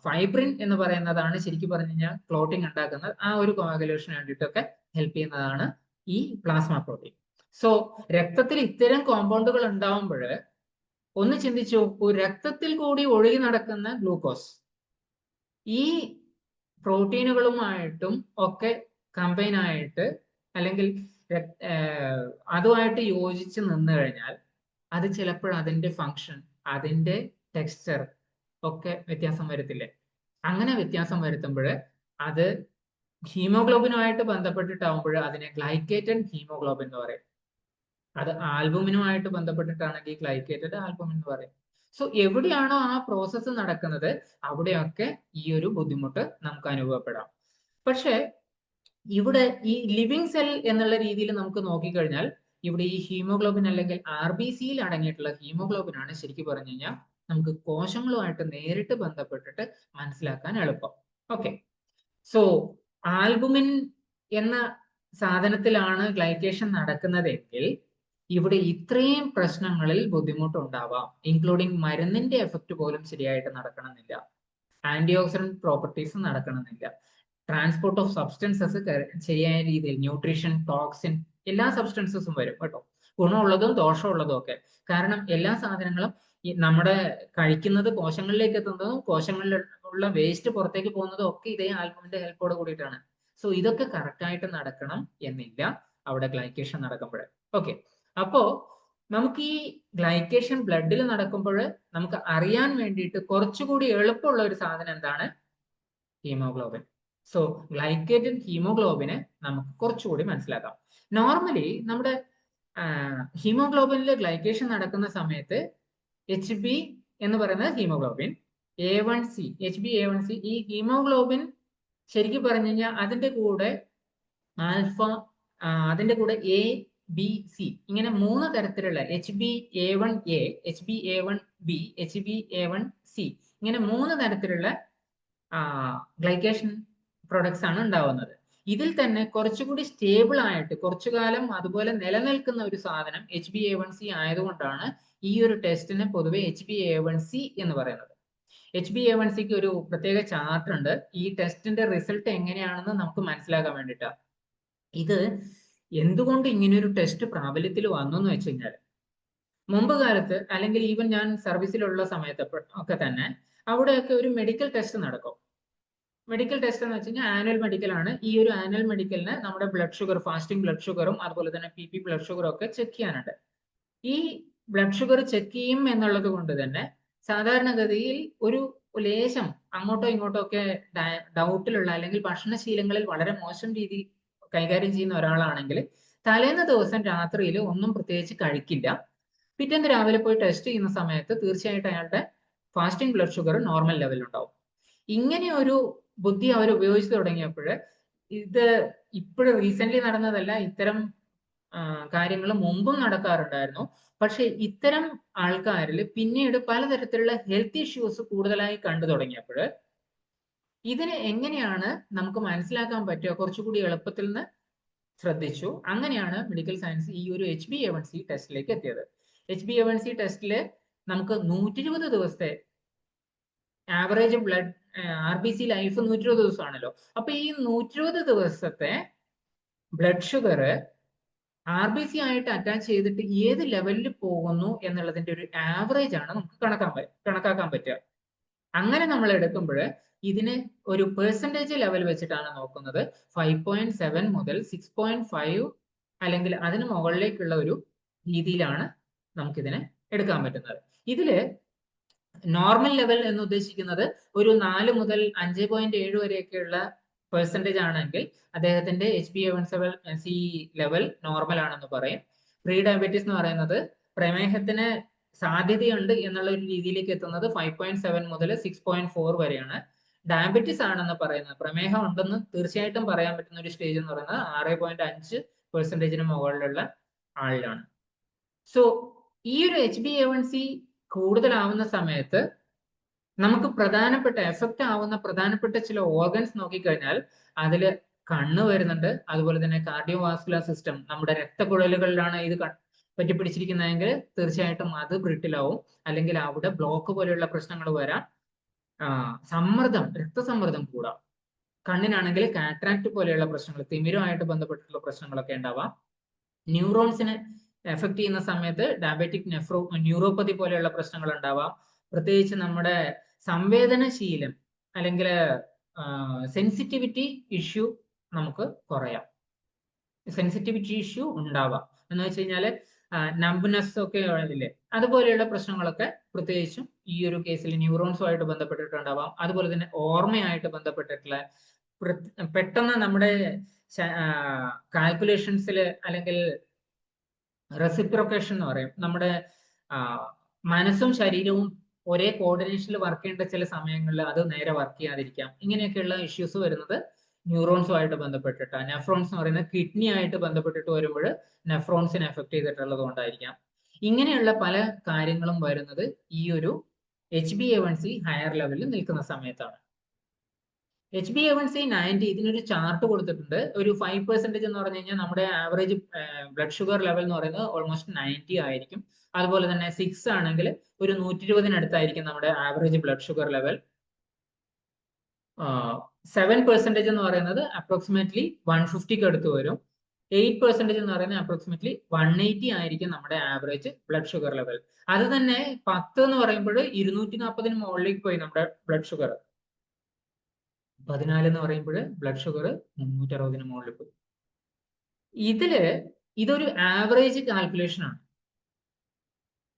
Speaker 2: ഫൈബ്രിൻ എന്ന് പറയുന്നതാണ് ശരിക്കും പറഞ്ഞു കഴിഞ്ഞാൽ ക്ലോട്ടിംഗ് ഉണ്ടാക്കുന്നത്. ആ ഒരു കോagulation വേണ്ടിയിട്ടൊക്കെ ഹെൽപ്പ് ചെയ്യുന്നതാണ് ഈ പ്ലാസ്മ പ്രോട്ടീൻ. സോ രക്തത്തിൽ ഇത്തരം കോമ്പൗണ്ടുകൾ ഉണ്ടാവുമ്പോൾ ഒന്ന് ചിന്തിച്ചു, രക്തത്തിൽ കൂടി ഒഴുകി നടക്കുന്ന ഗ്ലൂക്കോസ് ഈ പ്രോട്ടീനുകളുമായിട്ടും ഒക്കെ കമ്പൈൻ ആയിട്ട് അല്ലെങ്കിൽ അതുമായിട്ട് യോജിച്ച് നിന്ന് കഴിഞ്ഞാൽ അത് ചിലപ്പോൾ അതിന്റെ ഫങ്ഷൻ, അതിന്റെ ടെക്സ്ചർ ഒക്കെ വ്യത്യാസം വരത്തില്ലേ? അങ്ങനെ വ്യത്യാസം വരുത്തുമ്പോൾ അത് ഹീമോഗ്ലോബിനുമായിട്ട് ബന്ധപ്പെട്ടിട്ടാവുമ്പോൾ അതിനെ ഗ്ലൈക്കേറ്റഡ് ഹീമോഗ്ലോബിൻ എന്ന് പറയും. അത് ആൽബുമിനുമായിട്ട് ബന്ധപ്പെട്ടിട്ടാണെങ്കിൽ ഗ്ലൈക്കേറ്റഡ് ആൽബുമിൻ എന്ന് പറയും. സോ എവിടെയാണോ ആ പ്രോസസ്സ് നടക്കുന്നത് അവിടെയൊക്കെ ഈ ഒരു ബുദ്ധിമുട്ട് നമുക്ക് അനുഭവപ്പെടാം. പക്ഷേ ഇവിടെ ഈ ലിവിങ് സെൽ എന്നുള്ള രീതിയിൽ നമുക്ക് നോക്കിക്കഴിഞ്ഞാൽ ഇവിടെ ഈ ഹീമോഗ്ലോബിൻ അല്ലെങ്കിൽ RBCയിൽ അടങ്ങിയിട്ടുള്ള ഹീമോഗ്ലോബിൻ ആണ് ശരിക്കും പറഞ്ഞു കഴിഞ്ഞാൽ നമുക്ക് കോശങ്ങളുമായിട്ട് നേരിട്ട് ബന്ധപ്പെട്ടിട്ട് മനസ്സിലാക്കാൻ എളുപ്പം. ഓക്കെ, സോ ആൽബുമിൻ എന്ന സാധനത്തിലാണ് ഗ്ലൈക്കേഷൻ നടക്കുന്നതെങ്കിൽ ഇവിടെ ഇത്രയും പ്രശ്നങ്ങളിൽ ബുദ്ധിമുട്ടുണ്ടാവാം. ഇൻക്ലൂഡിങ് മരുന്നിന്റെ എഫക്റ്റ് പോലും ശരിയായിട്ട് നടക്കണമെന്നില്ല, ആന്റി ഓക്സിഡന്റ് പ്രോപ്പർട്ടീസ് നടക്കണമെന്നില്ല, ട്രാൻസ്പോർട്ട് ഓഫ് സബ്സ്റ്റൻസസ് ശരിയായ രീതിയിൽ, ന്യൂട്രീഷൻ, ടോക്സിൻ, എല്ലാ സബ്സ്റ്റൻസസും വരും കേട്ടോ, ഗുണമുള്ളതും ദോഷമുള്ളതും ഒക്കെ. കാരണം എല്ലാ സാധനങ്ങളും നമ്മുടെ കഴിക്കുന്നത് കോശങ്ങളിലേക്ക് എത്തുന്നതും കോശങ്ങളിൽ ഉള്ള വേസ്റ്റ് പുറത്തേക്ക് പോകുന്നതും ഒക്കെ ഇതേ ആൽബുമിന്റെ ഹെൽപ്പോട് കൂടിയിട്ടാണ്. സോ ഇതൊക്കെ കറക്റ്റ് ആയിട്ട് നടക്കണം എന്നില്ല അവിടെ ഗ്ലൈക്കേഷൻ നടക്കുമ്പോൾ. ഓക്കെ, അപ്പോ നമുക്ക് ഈ ഗ്ലൈക്കേഷൻ ബ്ലഡിൽ നടക്കുമ്പോൾ നമുക്ക് അറിയാൻ വേണ്ടിയിട്ട് കുറച്ചുകൂടി എളുപ്പമുള്ള ഒരു സാധനം എന്താണ്? ഹീമോഗ്ലോബിൻ. സോ ഗ്ലൈക്കേറ്റഡ് ഹീമോഗ്ലോബിനെ നമുക്ക് കുറച്ചുകൂടി മനസ്സിലാക്കാം. നോർമലി നമ്മുടെ ഹീമോഗ്ലോബിനിൽ ഗ്ലൈക്കേഷൻ നടക്കുന്ന സമയത്ത് HB എന്ന് പറയുന്നത് ഹീമോഗ്ലോബിൻ, A1C, HbA1c, ഈ ഹീമോഗ്ലോബിൻ ശരിക്കും പറഞ്ഞു കഴിഞ്ഞാൽ അതിന്റെ കൂടെ ആൽഫ, അതിന്റെ കൂടെ ABC, ഇങ്ങനെ 3 തരത്തിലുള്ള HbA1A, HbA1b, HbA1c, ഇങ്ങനെ 3 തരത്തിലുള്ള ഗ്ലൈക്കേഷൻ പ്രൊഡക്ട്സ് ആണ് ഉണ്ടാവുന്നത്. ഇതിൽ തന്നെ കുറച്ചുകൂടി സ്റ്റേബിൾ ആയിട്ട് കുറച്ചു കാലം അതുപോലെ നിലനിൽക്കുന്ന ഒരു സാധനം HbA1c ആയതുകൊണ്ടാണ് ഈ ഒരു ടെസ്റ്റിന് പൊതുവെ HbA1c എന്ന് പറയുന്നത്. HbA1cക്ക് ഒരു പ്രത്യേക ചാർട്ട് ഉണ്ട്. ഈ ടെസ്റ്റിന്റെ റിസൾട്ട് എങ്ങനെയാണെന്ന് നമുക്ക് മനസ്സിലാക്കാൻ വേണ്ടിയിട്ടാണ്. ഇത് എന്തുകൊണ്ട് ഇങ്ങനെയൊരു ടെസ്റ്റ് പ്രാബല്യത്തിൽ വന്നു എന്ന് വെച്ച് കഴിഞ്ഞാൽ, മുമ്പ് കാലത്ത് അല്ലെങ്കിൽ ഈവൻ ഞാൻ സർവീസിലുള്ള സമയത്ത് ഒക്കെ തന്നെ അവിടെയൊക്കെ ഒരു മെഡിക്കൽ ടെസ്റ്റ് നടക്കും. മെഡിക്കൽ ടെസ്റ്റ് എന്ന് വെച്ച് കഴിഞ്ഞാൽ ആനുവൽ മെഡിക്കൽ ആണ്. ഈ ഒരു ആനുവൽ മെഡിക്കലിന് നമ്മുടെ ബ്ലഡ് ഷുഗർ, ഫാസ്റ്റിംഗ് ബ്ലഡ് ഷുഗറും അതുപോലെ തന്നെ PP ബ്ലഡ് ഷുഗറും ഒക്കെ ചെക്ക് ചെയ്യാനുണ്ട്. ഈ ബ്ലഡ് ഷുഗർ ചെക്ക് ചെയ്യും എന്നുള്ളത് കൊണ്ട് തന്നെ സാധാരണഗതിയിൽ ഒരു ലേശം അങ്ങോട്ടോ ഇങ്ങോട്ടോ ഒക്കെ ഡൗട്ടിലുള്ള അല്ലെങ്കിൽ ഭക്ഷണശീലങ്ങളിൽ വളരെ മോശം രീതി കൈകാര്യം ചെയ്യുന്ന ഒരാളാണെങ്കിൽ തലേന്ന് ദിവസം രാത്രിയിൽ ഒന്നും പ്രത്യേകിച്ച് കഴിക്കില്ല. പിറ്റേന്ന് രാവിലെ പോയി ടെസ്റ്റ് ചെയ്യുന്ന സമയത്ത് തീർച്ചയായിട്ടും അയാളുടെ ഫാസ്റ്റിംഗ് ബ്ലഡ് ഷുഗർ നോർമൽ ലെവലിൽ ഉണ്ടാവും. ഇങ്ങനെ ഒരു ബുദ്ധി അവർ ഉപയോഗിച്ച് തുടങ്ങിയപ്പോൾ, ഇത് ഇപ്പോഴും റീസെന്റ് നടന്നതല്ല, ഇത്തരം കാര്യങ്ങൾ മുമ്പും നടക്കാറുണ്ടായിരുന്നു. പക്ഷെ ഇത്തരം ആൾക്കാരിൽ പിന്നീട് പലതരത്തിലുള്ള ഹെൽത്ത് ഇഷ്യൂസ് കൂടുതലായി കണ്ടു തുടങ്ങിയപ്പോൾ ഇതിനെ എങ്ങനെയാണ് നമുക്ക് മനസ്സിലാക്കാൻ പറ്റുക കുറച്ചുകൂടി എളുപ്പത്തിൽ നിന്ന് ശ്രദ്ധിച്ചു. അങ്ങനെയാണ് മെഡിക്കൽ സയൻസ് ഈ ഒരു HbA1c ടെസ്റ്റിലേക്ക് എത്തിയത്. HbA1c ടെസ്റ്റിൽ നമുക്ക് 120 ദിവസത്തെ ആവറേജ് ബ്ലഡ് RBC ലൈഫ് 120 ദിവസമാണല്ലോ. അപ്പൊ ഈ 120 ദിവസത്തെ ബ്ലഡ് ഷുഗർ RBC ആയിട്ട് അറ്റാച്ച് ചെയ്തിട്ട് ഏത് ലെവലിൽ പോകുന്നു എന്നുള്ളതിന്റെ ഒരു ആവറേജ് ആണ് നമുക്ക് കണക്കാക്കാൻ പറ്റുക. അങ്ങനെ നമ്മൾ എടുക്കുമ്പോൾ ഇതിന് ഒരു പെർസെൻറ്റേജ് ലെവൽ വെച്ചിട്ടാണ് നോക്കുന്നത്. 5.7 മുതൽ 6.5 അല്ലെങ്കിൽ അതിന് മുകളിലേക്കുള്ള ഒരു രീതിയിലാണ് നമുക്കിതിനെ എടുക്കാൻ പറ്റുന്നത്. ഇതില് നോർമൽ ലെവൽ എന്ന് ഉദ്ദേശിക്കുന്നത് ഒരു 4 മുതൽ 5.7 വരെയൊക്കെയുള്ള പെർസെൻറ്റേജ് ആണെങ്കിൽ അദ്ദേഹത്തിന്റെ HbA1c ലെവൽ നോർമൽ ആണെന്ന് പറയും. പ്രീ ഡയബറ്റീസ് എന്ന് പറയുന്നത് പ്രമേഹത്തിന് സാധ്യതയുണ്ട് എന്നുള്ള ഒരു രീതിയിലേക്ക് എത്തുന്നത് 5.7 മുതൽ 6.4 വരെയാണ്. ഡയബറ്റീസ് ആണെന്ന് പറയുന്നത്, പ്രമേഹം ഉണ്ടെന്ന് തീർച്ചയായിട്ടും പറയാൻ പറ്റുന്ന ഒരു സ്റ്റേജ് എന്ന് പറയുന്നത് 6.5% മുകളിലുള്ള ആളിലാണ്. സോ ഈ ഒരു HbA1c കൂടുതലാവുന്ന സമയത്ത് നമുക്ക് പ്രധാനപ്പെട്ട എഫക്റ്റ് ആവുന്ന പ്രധാനപ്പെട്ട ചില ഓർഗൻസ് നോക്കിക്കഴിഞ്ഞാൽ അതിൽ കണ്ണ് വരുന്നുണ്ട്. അതുപോലെ തന്നെ കാർഡിയോവാസ്കുലർ സിസ്റ്റം, നമ്മുടെ രക്തക്കുഴലുകളിലാണ് ഇത് പറ്റിപ്പിടിച്ചിരിക്കുന്നതെങ്കിൽ തീർച്ചയായിട്ടും അത് ബ്രിട്ടിലാവും, അല്ലെങ്കിൽ അവിടെ ബ്ലോക്ക് പോലെയുള്ള പ്രശ്നങ്ങൾ വരാം. രക്തസമ്മർദ്ദം കൂടാം. കണ്ണിനാണെങ്കിൽ കാറ്ററാക്ട് പോലെയുള്ള പ്രശ്നങ്ങൾ, തിമിരമായിട്ട് ബന്ധപ്പെട്ടിട്ടുള്ള പ്രശ്നങ്ങളൊക്കെ ഉണ്ടാവാം. ന്യൂറോൺസിനെ എഫക്ട് ചെയ്യുന്ന സമയത്ത് ഡയബറ്റിക് ന്യൂറോപ്പതി പോലെയുള്ള പ്രശ്നങ്ങൾ ഉണ്ടാവാം. പ്രത്യേകിച്ച് നമ്മുടെ സംവേദനശീലം അല്ലെങ്കിൽ സെൻസിറ്റിവിറ്റി ഇഷ്യൂ നമുക്ക് കുറയാം. സെൻസിറ്റിവിറ്റി ഇഷ്യൂ ഉണ്ടാവാം എന്ന് വെച്ച് കഴിഞ്ഞാൽ നംബ്നെസ് ഒക്കെ ഇല്ലേ, അതുപോലെയുള്ള പ്രശ്നങ്ങളൊക്കെ പ്രത്യേകിച്ചും ഈ ഒരു കേസിൽ ന്യൂറോൺസുമായിട്ട് ബന്ധപ്പെട്ടിട്ടുണ്ടാവാം. അതുപോലെ തന്നെ ഓർമ്മയായിട്ട് ബന്ധപ്പെട്ടിട്ടുള്ള പെട്ടെന്ന് നമ്മുടെ കാൽക്കുലേഷൻസിൽ അല്ലെങ്കിൽ റെസിപ്രോക്കേഷൻ എന്ന് പറയും, നമ്മുടെ മനസ്സും ശരീരവും ഒരേ കോർഡിനേഷനിൽ വർക്ക് ചെയ്യേണ്ട ചില സമയങ്ങളിൽ അത് നേരെ വർക്ക് ചെയ്യാതിരിക്കാം. ഇങ്ങനെയൊക്കെയുള്ള ഇഷ്യൂസ് വരുന്നത് ന്യൂറോൺസുമായിട്ട് ബന്ധപ്പെട്ടിട്ട്, നെഫ്രോൺസ് എന്ന് പറയുന്നത് കിഡ്നി ആയിട്ട് ബന്ധപ്പെട്ടിട്ട് വരുമ്പോൾ നെഫ്രോൺസിനെ എഫക്ട് ചെയ്തിട്ടുള്ളത് കൊണ്ടായിരിക്കാം. ഇങ്ങനെയുള്ള പല കാര്യങ്ങളും വരുന്നത് ഈ ഒരു HbA1c ഹയർ ലെവലിൽ നിൽക്കുന്ന സമയത്താണ്. HbA1c 90, ഇതിനൊരു ചാർട്ട് കൊടുത്തിട്ടുണ്ട്. ഒരു 5% എന്ന് പറഞ്ഞു കഴിഞ്ഞാൽ നമ്മുടെ ആവറേജ് ബ്ലഡ് ഷുഗർ ലെവൽ എന്ന് പറയുന്നത് ഓൾമോസ്റ്റ് 90 ആയിരിക്കും. അതുപോലെ തന്നെ 6 ആണെങ്കിൽ ഒരു 120-അടുത്തായിരിക്കും നമ്മുടെ ആവറേജ് ബ്ലഡ് ഷുഗർ ലെവൽ. 7% എന്ന് പറയുന്നത് അപ്രോക്സിമേറ്റ്ലി 150ക്ക് അടുത്ത് വരും. 8% എന്ന് പറയുന്നത് അപ്രോക്സിമേറ്റ്ലി 180 ആയിരിക്കും നമ്മുടെ ആവറേജ് ബ്ലഡ് ഷുഗർ ലെവൽ. അത് തന്നെ 10 എന്ന് പറയുമ്പോൾ 240 മുകളിലേക്ക് പോയി നമ്മുടെ ബ്ലഡ് ഷുഗർ. 14 എന്ന് പറയുമ്പോൾ ബ്ലഡ് ഷുഗർ 360 മുകളിൽ പോയി. ഇതൊരു ആവറേജ് കാൽക്കുലേഷൻ ആണ്.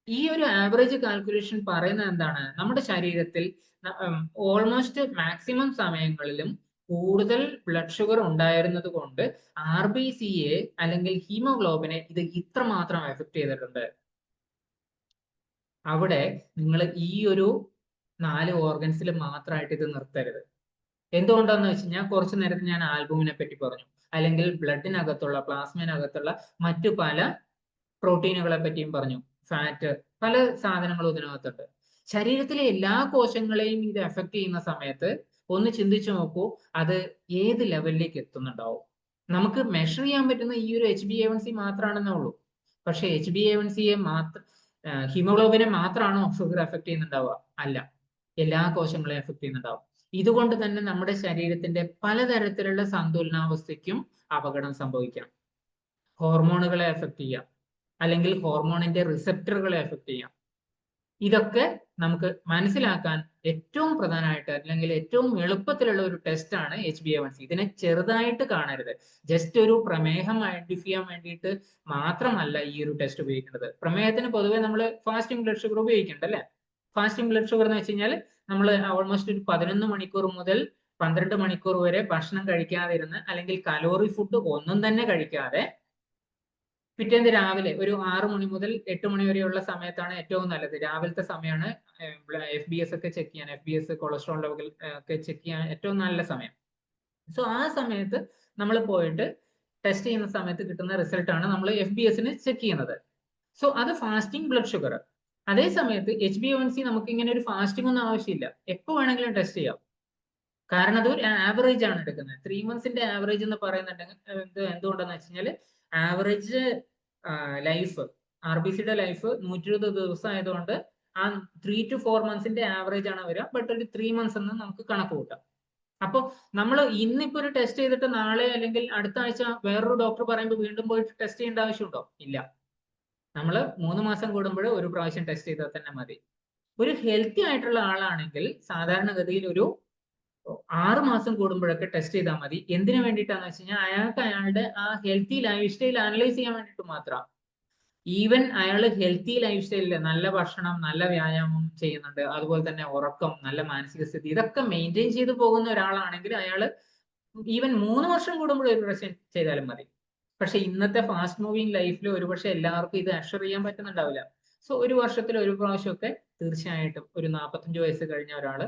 Speaker 2: ഈ ഒരു ആവറേജ് കാൽക്കുലേഷൻ പറയുന്നത് എന്താണ്? നമ്മുടെ ശരീരത്തിൽ ഓൾമോസ്റ്റ് മാക്സിമം സമയങ്ങളിലും കൂടുതൽ ബ്ലഡ് ഷുഗർ ഉണ്ടായിരുന്നത് കൊണ്ട് RBCയെ അല്ലെങ്കിൽ ഹീമോഗ്ലോബിനെ ഇത് ഇത്രമാത്രം എഫക്ട് ചെയ്തിട്ടുണ്ട്. അവിടെ നിങ്ങൾ ഈ ഒരു 4 ഓർഗൻസിൽ മാത്രമായിട്ട് ഇത് നിർത്തരുത്. എന്തുകൊണ്ടാന്ന് വെച്ച് കഴിഞ്ഞാൽ കുറച്ചു നേരത്തെ ഞാൻ ആൽബുമിനെ പറ്റി പറഞ്ഞു, അല്ലെങ്കിൽ ബ്ലഡിനകത്തുള്ള പ്ലാസ്മയിനകത്തുള്ള മറ്റു പല പ്രോട്ടീനുകളെ പറ്റിയും പറഞ്ഞു, ഫാറ്റ്, പല സാധനങ്ങളും ഇതിനകത്തുണ്ട്. ശരീരത്തിലെ എല്ലാ കോശങ്ങളെയും ഇത് എഫക്ട് ചെയ്യുന്ന സമയത്ത് ഒന്ന് ചിന്തിച്ചു നോക്കൂ, അത് ഏത് ലെവലിലേക്ക് എത്തുന്നുണ്ടാവും. നമുക്ക് മെഷർ ചെയ്യാൻ പറ്റുന്ന ഈ ഒരു HbA1c മാത്രമാണെന്നേ ഉള്ളൂ. പക്ഷെ HbA1cയെ ഹീമോഗ്ലോബിനെ മാത്രമാണോ ഷുഗർ എഫക്ട് ചെയ്യുന്നുണ്ടാവുക? അല്ല, എല്ലാ കോശങ്ങളെയും എഫക്ട് ചെയ്യുന്നുണ്ടാവും. ഇതുകൊണ്ട് തന്നെ നമ്മുടെ ശരീരത്തിന്റെ പലതരത്തിലുള്ള സന്തുലനാവസ്ഥയ്ക്കും അപകടം സംഭവിക്കാം. ഹോർമോണുകളെ എഫക്ട് ചെയ്യാം, അല്ലെങ്കിൽ ഹോർമോണിന്റെ റിസപ്റ്ററുകളെ എഫക്ട് ചെയ്യാം. ഇതൊക്കെ നമുക്ക് മനസ്സിലാക്കാൻ ഏറ്റവും പ്രധാനമായിട്ട് അല്ലെങ്കിൽ ഏറ്റവും എളുപ്പത്തിലുള്ള ഒരു ടെസ്റ്റ് ആണ് HbA1c. ഇതിനെ ചെറുതായിട്ട് കാണരുത്. ജസ്റ്റ് ഒരു പ്രമേഹം ഐഡന്റിഫൈ ചെയ്യാൻ വേണ്ടിയിട്ട് മാത്രമല്ല ഈ ഒരു ടെസ്റ്റ് ഉപയോഗിക്കുന്നത്. പ്രമേഹത്തിന് പൊതുവെ നമ്മൾ ഫാസ്റ്റിംഗ് ബ്ലഡ് ഷുഗർ ഉപയോഗിക്കുന്നുണ്ട് അല്ലെ. ഫാസ്റ്റിംഗ് ബ്ലഡ് ഷുഗർ എന്ന് വെച്ച് കഴിഞ്ഞാൽ നമ്മൾ ഓൾമോസ്റ്റ് ഒരു 11 മണിക്കൂർ മുതൽ 12 മണിക്കൂർ വരെ ഭക്ഷണം കഴിക്കാതിരുന്ന് അല്ലെങ്കിൽ കലോറി ഫുഡ് ഒന്നും തന്നെ കഴിക്കാതെ പിറ്റേന്ന് രാവിലെ ഒരു 6 മണി മുതൽ 8 മണി വരെയുള്ള സമയത്താണ് ഏറ്റവും നല്ലത്. രാവിലത്തെ സമയമാണ് FBS ഒക്കെ ചെക്ക് ചെയ്യാൻ, FBS കൊളസ്ട്രോൾ ലെവൽ ഒക്കെ ചെക്ക് ചെയ്യാൻ ഏറ്റവും നല്ല സമയം. സോ ആ സമയത്ത് നമ്മൾ പോയിട്ട് ടെസ്റ്റ് ചെയ്യുന്ന സമയത്ത് കിട്ടുന്ന റിസൾട്ട് ആണ് നമ്മൾ FBSന് ചെക്ക് ചെയ്യുന്നത്. സോ അത് ഫാസ്റ്റിംഗ് ബ്ലഡ് ഷുഗർ. അതേ സമയത്ത് HbA1c നമുക്ക് ഇങ്ങനെ ഒരു ഫാസ്റ്റിംഗ് ഒന്നും ആവശ്യമില്ല, എപ്പോൾ വേണമെങ്കിലും ടെസ്റ്റ് ചെയ്യാം. കാരണം അത് ഒരു ആവറേജ് ആണ് എടുക്കുന്നത്. 3 മന്ത്സിന്റെ ആവറേജ് എന്ന് പറയുന്നുണ്ടെങ്കിൽ എന്തുകൊണ്ടെന്ന് വെച്ച് കഴിഞ്ഞാൽ ആവറേജ് ലൈഫ് RBCയുടെ ലൈഫ് 120 ദിവസം ആയതുകൊണ്ട് ആ 3 to 4 മന്ത്സിന്റെ ആവറേജ് ആണ് വരിക. ബട്ട് ഒരു 3 മന്ത്സ് എന്ന് നമുക്ക് കണക്ക് കൂട്ടാം. അപ്പോൾ നമ്മൾ ഇന്നിപ്പോ ഒരു ടെസ്റ്റ് ചെയ്തിട്ട് നാളെ അല്ലെങ്കിൽ അടുത്ത ആഴ്ച വേറൊരു ഡോക്ടർ പറയുമ്പോൾ വീണ്ടും പോയിട്ട് ടെസ്റ്റ് ചെയ്യേണ്ട ആവശ്യമുണ്ടോ? ഇല്ല. നമ്മൾ 3 മാസം കൂടുമ്പോൾ ഒരു പ്രാവശ്യം ടെസ്റ്റ് ചെയ്താൽ തന്നെ മതി. ഒരു ഹെൽത്തി ആയിട്ടുള്ള ആളാണെങ്കിൽ സാധാരണഗതിയിൽ ഒരു 6 മാസം കൂടുമ്പോഴൊക്കെ ടെസ്റ്റ് ചെയ്താൽ മതി. എന്തിനു വേണ്ടിയിട്ടാന്ന് വെച്ച് കഴിഞ്ഞാൽ അയാൾക്ക് അയാളുടെ ആ ഹെൽത്തി ലൈഫ് സ്റ്റൈൽ അനലൈസ് ചെയ്യാൻ വേണ്ടിയിട്ട് മാത്രം. ഈവൻ അയാൾ ഹെൽത്തി ലൈഫ് സ്റ്റൈലിൽ നല്ല ഭക്ഷണം, നല്ല വ്യായാമം ചെയ്യുന്നുണ്ട്, അതുപോലെ തന്നെ ഉറക്കം, നല്ല മാനസിക സ്ഥിതി, ഇതൊക്കെ മെയിൻറ്റെയിൻ ചെയ്ത് പോകുന്ന ഒരാളാണെങ്കിൽ അയാൾ ഈവൻ 3 വർഷം കൂടുമ്പോൾ ഒരു പ്രാവശ്യം ചെയ്താലും മതി. പക്ഷെ ഇന്നത്തെ ഫാസ്റ്റ് മൂവിങ് ലൈഫിൽ ഒരുപക്ഷെ എല്ലാവർക്കും ഇത് അഷർ ചെയ്യാൻ പറ്റുന്നുണ്ടാവില്ല. സോ ഒരു വർഷത്തിൽ ഒരു പ്രാവശ്യമൊക്കെ തീർച്ചയായിട്ടും ഒരു 45 വയസ്സ് കഴിഞ്ഞ ഒരാൾ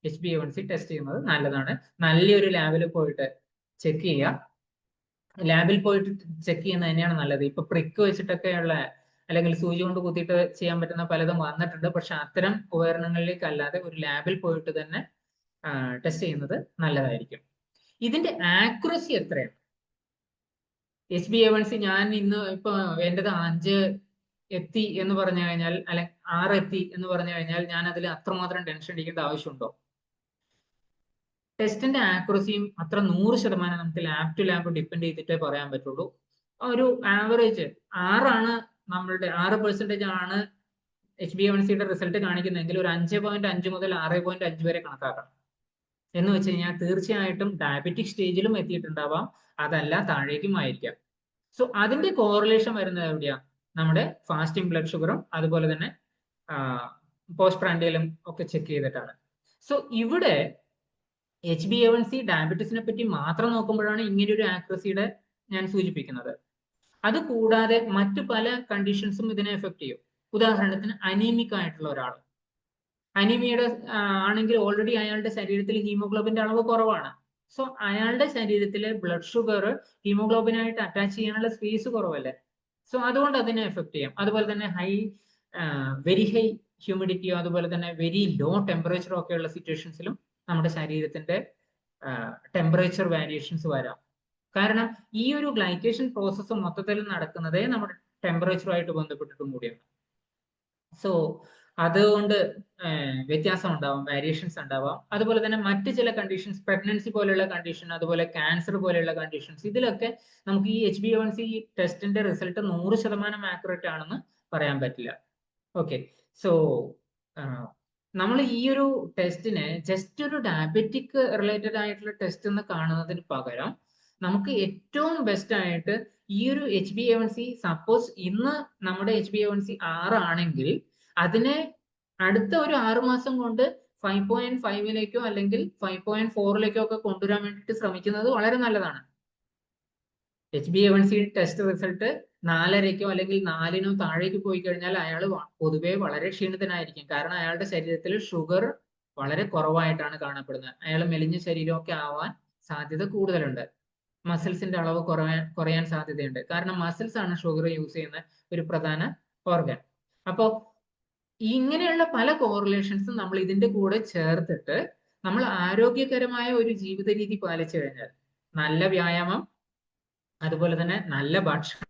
Speaker 2: HbA1c ടെസ്റ്റ് ചെയ്യുന്നത് നല്ലതാണ്. നല്ലൊരു ലാബിൽ പോയിട്ട് ചെക്ക് ചെയ്യുക. ലാബിൽ പോയിട്ട് ചെക്ക് ചെയ്യുന്നത് തന്നെയാണ് നല്ലത്. ഇപ്പൊ പ്രിക്ക് വെച്ചിട്ടൊക്കെയുള്ള അല്ലെങ്കിൽ സൂചി കൊണ്ട് കുത്തിയിട്ട് ചെയ്യാൻ പറ്റുന്ന പലതും വന്നിട്ടുണ്ട്. പക്ഷെ അത്തരം ഉപകരണങ്ങളിലേക്ക് അല്ലാതെ ഒരു ലാബിൽ പോയിട്ട് തന്നെ ടെസ്റ്റ് ചെയ്യുന്നത് നല്ലതായിരിക്കും. ഇതിന്റെ ആക്യുറസി എത്രയാണ്? HbA1c ഞാൻ ഇന്ന് ഇപ്പൊ എന്റേത് 5 എത്തി എന്ന് പറഞ്ഞു കഴിഞ്ഞാൽ, അല്ലെങ്കിൽ 6 എത്തി എന്ന് പറഞ്ഞു കഴിഞ്ഞാൽ ഞാൻ അതിൽ അത്രമാത്രം ടെൻഷൻ അടിക്കേണ്ട ആവശ്യമുണ്ടോ? ടെസ്റ്റിന്റെ ആക്യുറസിയും അത്ര 100% നമുക്ക് ലാബ് ടു ലാബ് ഡിപ്പെൻഡ് ചെയ്തിട്ടേ പറയാൻ പറ്റുള്ളൂ. ഒരു ആവറേജ് 6 നമ്മളുടെ 6% ആണ് HbA1cയുടെ റിസൾട്ട് കാണിക്കുന്നതെങ്കിൽ ഒരു 5.5 മുതൽ 6.5 വരെ കണക്കാക്കണം. എന്ന് വെച്ച് കഴിഞ്ഞാൽ തീർച്ചയായിട്ടും ഡയബറ്റിക് സ്റ്റേജിലും എത്തിയിട്ടുണ്ടാവാം, അതല്ല താഴേക്കും ആയിരിക്കാം. സോ അതിന്റെ കോറിലേഷൻ വരുന്നത് എവിടെയാ? നമ്മുടെ ഫാസ്റ്റിംഗ് ബ്ലഡ് ഷുഗറും അതുപോലെ തന്നെ പോസ്റ്റ് പ്രാൻഡിയലും ഒക്കെ ചെക്ക് ചെയ്തിട്ടാണ്. സോ ഇവിടെ HbA1c ഡയബറ്റീസിനെ പറ്റി മാത്രം നോക്കുമ്പോഴാണ് ഇങ്ങനെ ഒരു ആക്യുറസിയുടെ ഞാൻ സൂചിപ്പിക്കുന്നത്. അത് കൂടാതെ മറ്റു പല കണ്ടീഷൻസും ഇതിനെ എഫക്ട് ചെയ്യും. ഉദാഹരണത്തിന് അനീമിക് ആയിട്ടുള്ള ഒരാൾ, അനീമിയയുടെ ആണെങ്കിൽ ഓൾറെഡി അയാളുടെ ശരീരത്തിൽ ഹീമോഗ്ലോബിന്റെ അളവ് കുറവാണ്. സോ അയാളുടെ ശരീരത്തിലെ ബ്ലഡ് ഷുഗർ ഹീമോഗ്ലോബിനായിട്ട് അറ്റാച്ച് ചെയ്യാനുള്ള സ്പേസ് കുറവല്ലേ. സോ അതുകൊണ്ട് അതിനെ എഫക്ട് ചെയ്യാം. അതുപോലെ തന്നെ വെരി ഹൈ ഹ്യൂമിഡിറ്റിയോ അതുപോലെ തന്നെ വെരി ലോ ടെമ്പറേച്ചറോ ഒക്കെയുള്ള സിറ്റുവേഷൻസിലും നമ്മുടെ ശരീരത്തിന്റെ ടെമ്പറേച്ചർ വേരിയേഷൻസ് വരാം. കാരണം ഈ ഒരു ഗ്ലൈക്കേഷൻ പ്രോസസ്സ് മൊത്തത്തിൽ നടക്കുന്നതേ നമ്മുടെ ടെമ്പറേച്ചറുമായിട്ട് ബന്ധപ്പെട്ടിട്ടും കൂടിയാണ്. സോ അതുകൊണ്ട് വ്യത്യാസം ഉണ്ടാവാം, വേരിയേഷൻസ് ഉണ്ടാവാം. അതുപോലെ തന്നെ മറ്റ് ചില കണ്ടീഷൻസ്, പ്രഗ്നൻസി പോലെയുള്ള കണ്ടീഷൻ, അതുപോലെ ക്യാൻസർ പോലെയുള്ള കണ്ടീഷൻസ്, ഇതിലൊക്കെ നമുക്ക് ഈ HbA1c ടെസ്റ്റിന്റെ റിസൾട്ട് 100% ആക്യുറേറ്റ് ആണെന്ന് പറയാൻ പറ്റില്ല. ഓക്കെ, സോ നമ്മൾ ഈ ഒരു ടെസ്റ്റിനെ ജസ്റ്റ് ഒരു ഡയബറ്റിക് റിലേറ്റഡ് ആയിട്ടുള്ള ടെസ്റ്റ് എന്ന് കാണുന്നതിന് പകരം നമുക്ക് ഏറ്റവും ബെസ്റ്റ് ആയിട്ട് ഈ ഒരു HbA1c, സപ്പോസ് ഇന്ന് നമ്മുടെ HbA1c 6 ആണെങ്കിൽ അതിനെ അടുത്ത ഒരു 6 മാസം കൊണ്ട് 5.5 അല്ലെങ്കിൽ 5.4 ഒക്കെ കൊണ്ടുവരാൻ വേണ്ടിയിട്ട് ശ്രമിക്കുന്നത് വളരെ നല്ലതാണ്. HbA1c ടെസ്റ്റ് റിസൾട്ട് 4 അല്ലെങ്കിൽ 4 താഴേക്ക് പോയി കഴിഞ്ഞാൽ അയാൾ പൊതുവെ വളരെ ക്ഷീണിതനായിരിക്കും. കാരണം അയാളുടെ ശരീരത്തിൽ ഷുഗർ വളരെ കുറവായിട്ടാണ് കാണപ്പെടുന്നത്. അയാൾ മെലിഞ്ഞ ശരീരമൊക്കെ ആവാൻ സാധ്യത കൂടുതലുണ്ട്. മസിൽസിന്റെ അളവ് കുറയാൻ സാധ്യതയുണ്ട്. കാരണം മസിൽസ് ആണ് ഷുഗർ യൂസ് ചെയ്യുന്ന ഒരു പ്രധാന ഓർഗൻ. അപ്പോൾ ഇങ്ങനെയുള്ള പല കോറിലേഷൻസും നമ്മൾ ഇതിന്റെ കൂടെ ചേർത്തിട്ട് നമ്മൾ ആരോഗ്യകരമായ ഒരു ജീവിത രീതി പാലിച്ചു കഴിഞ്ഞാൽ, നല്ല വ്യായാമം, അതുപോലെ തന്നെ നല്ല ഭക്ഷണം,